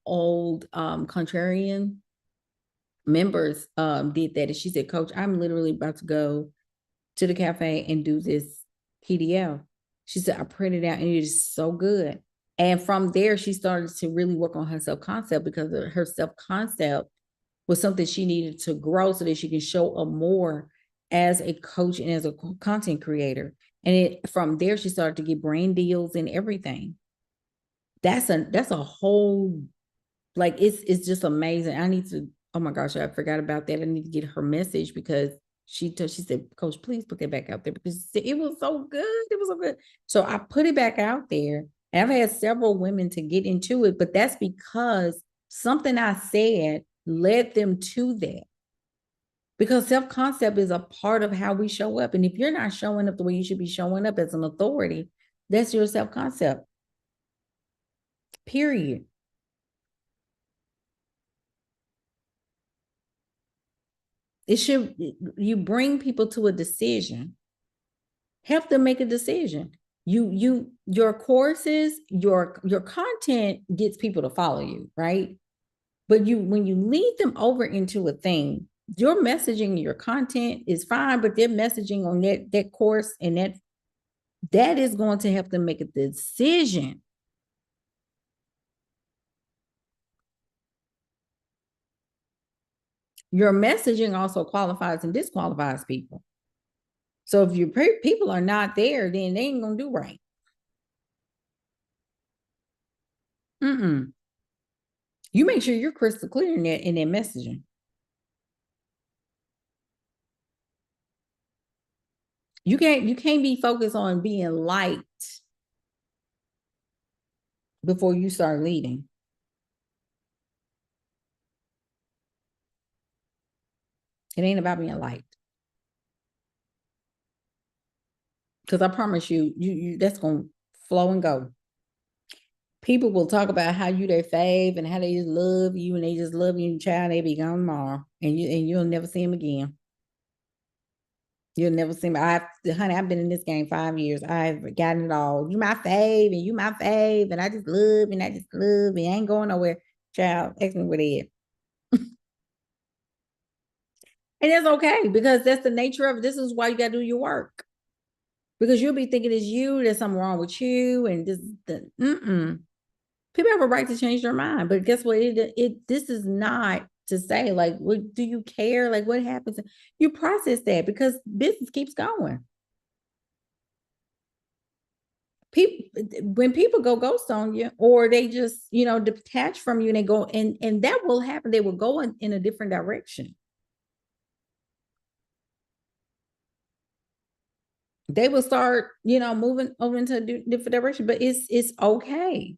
old contrarian members did that. And she said, Coach, I'm literally about to go to the cafe and do this PDF. She said, I printed it out and it is so good. And from there, she started to really work on her self-concept, because her self-concept was something she needed to grow so that she can show up more as a coach and as a content creator. And from there, she started to get brand deals and everything. That's a whole, like, it's just amazing. I need to, oh my gosh, I forgot about that. I need to get her message, because she said, Coach, please put that back out there, because it was so good. It was so good. So I put it back out there, and I've had several women to get into it, but that's because something I said led them to that. Because self-concept is a part of how we show up. And if you're not showing up the way you should be showing up as an authority, that's your self-concept. Period. It should, you bring people to a decision. Help them make a decision. Your courses, your content gets people to follow you, right? But when you lead them over into a thing, your messaging, your content is fine, but their messaging on that course and that is going to help them make a decision. Your messaging also qualifies and disqualifies people. So if your people are not there, then they ain't gonna do right. You make sure you're crystal clear in that messaging. You can't be focused on being liked before you start leading. It ain't about being liked. Because I promise you that's gonna flow and go. People will talk about how you their fave and how they just love you, and they just love you, and child, they be gone tomorrow, and you'll never see them again. You'll never see me. Honey, I've been in this game 5 years. I've gotten it all. You my fave, and you my fave, and I just love, and I just love, and I ain't going nowhere. Child, ask me where they at. And that's okay, because that's the nature of it. This is why you got to do your work, because you'll be thinking it's you, there's something wrong with you, and people have a right to change their mind. But guess what? This is not to say, like, what do you care? Like, what happens? You process that, because business keeps going. People, when people go ghost on you, or they just detach from you, and they go, and that will happen, they will go in a different direction. They will start moving over into a different direction, but it's okay.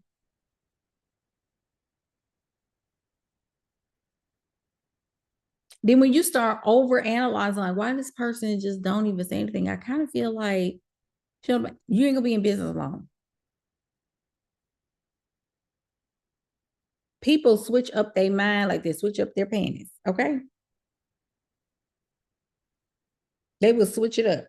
Then when you start over analyzing, like, why this person just don't even say anything, I kind of feel like you ain't gonna be in business long. People switch up their mind like they switch up their panties. Okay, they will switch it up.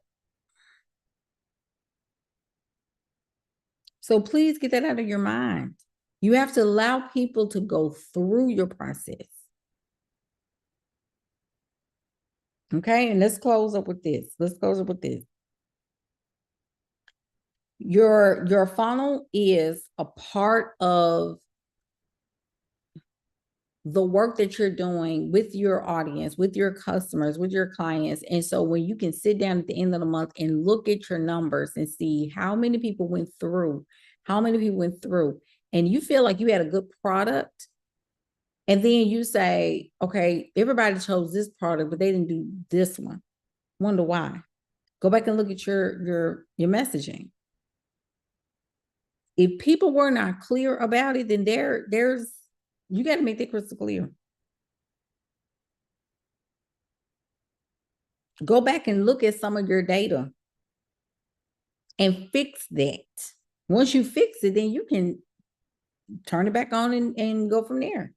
So please get that out of your mind. You have to allow people to go through your process. Okay, and let's close up with this. Your funnel is a part of the work that you're doing with your audience, with your customers, with your clients. And so when you can sit down at the end of the month and look at your numbers and see how many people went through, and you feel like you had a good product, and then you say, okay, everybody chose this product, but they didn't do this one. Wonder why? Go back and look at your messaging. If people were not clear about it, then there's you got to make that crystal clear. Go back and look at some of your data and fix that. Once you fix it, then you can turn it back on and go from there.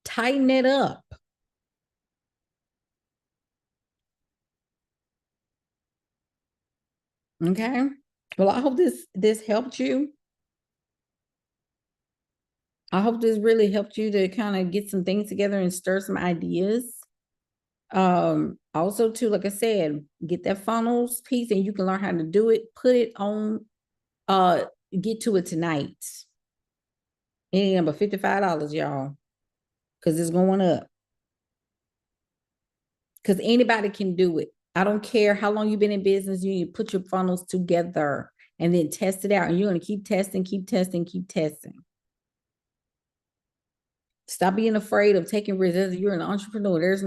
Tighten it up. Okay. Well, I hope this helped you. I hope this really helped you to kind of get some things together and stir some ideas. Also too, like I said, get that funnels piece and you can learn how to do it. Put it on, get to it tonight. It ain't but $55, y'all, because it's going up. Because anybody can do it. I don't care how long you've been in business, you need to put your funnels together and then test it out. And you're going to keep testing, keep testing, keep testing. Stop being afraid of taking risks. You're an entrepreneur.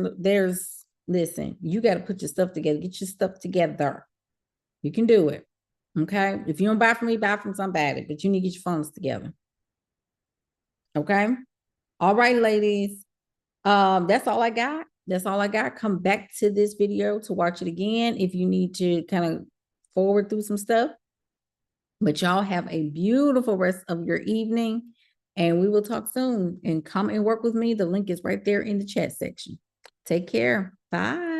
Listen, you got to put your stuff together. Get your stuff together. You can do it. Okay. If you don't buy from me, buy from somebody, but you need to get your funnels together. Okay. All right, ladies. That's all I got. That's all I got. Come back to this video to watch it again if you need to kind of forward through some stuff. But y'all have a beautiful rest of your evening, and we will talk soon. And come and work with me. The link is right there in the chat section. Take care. Bye.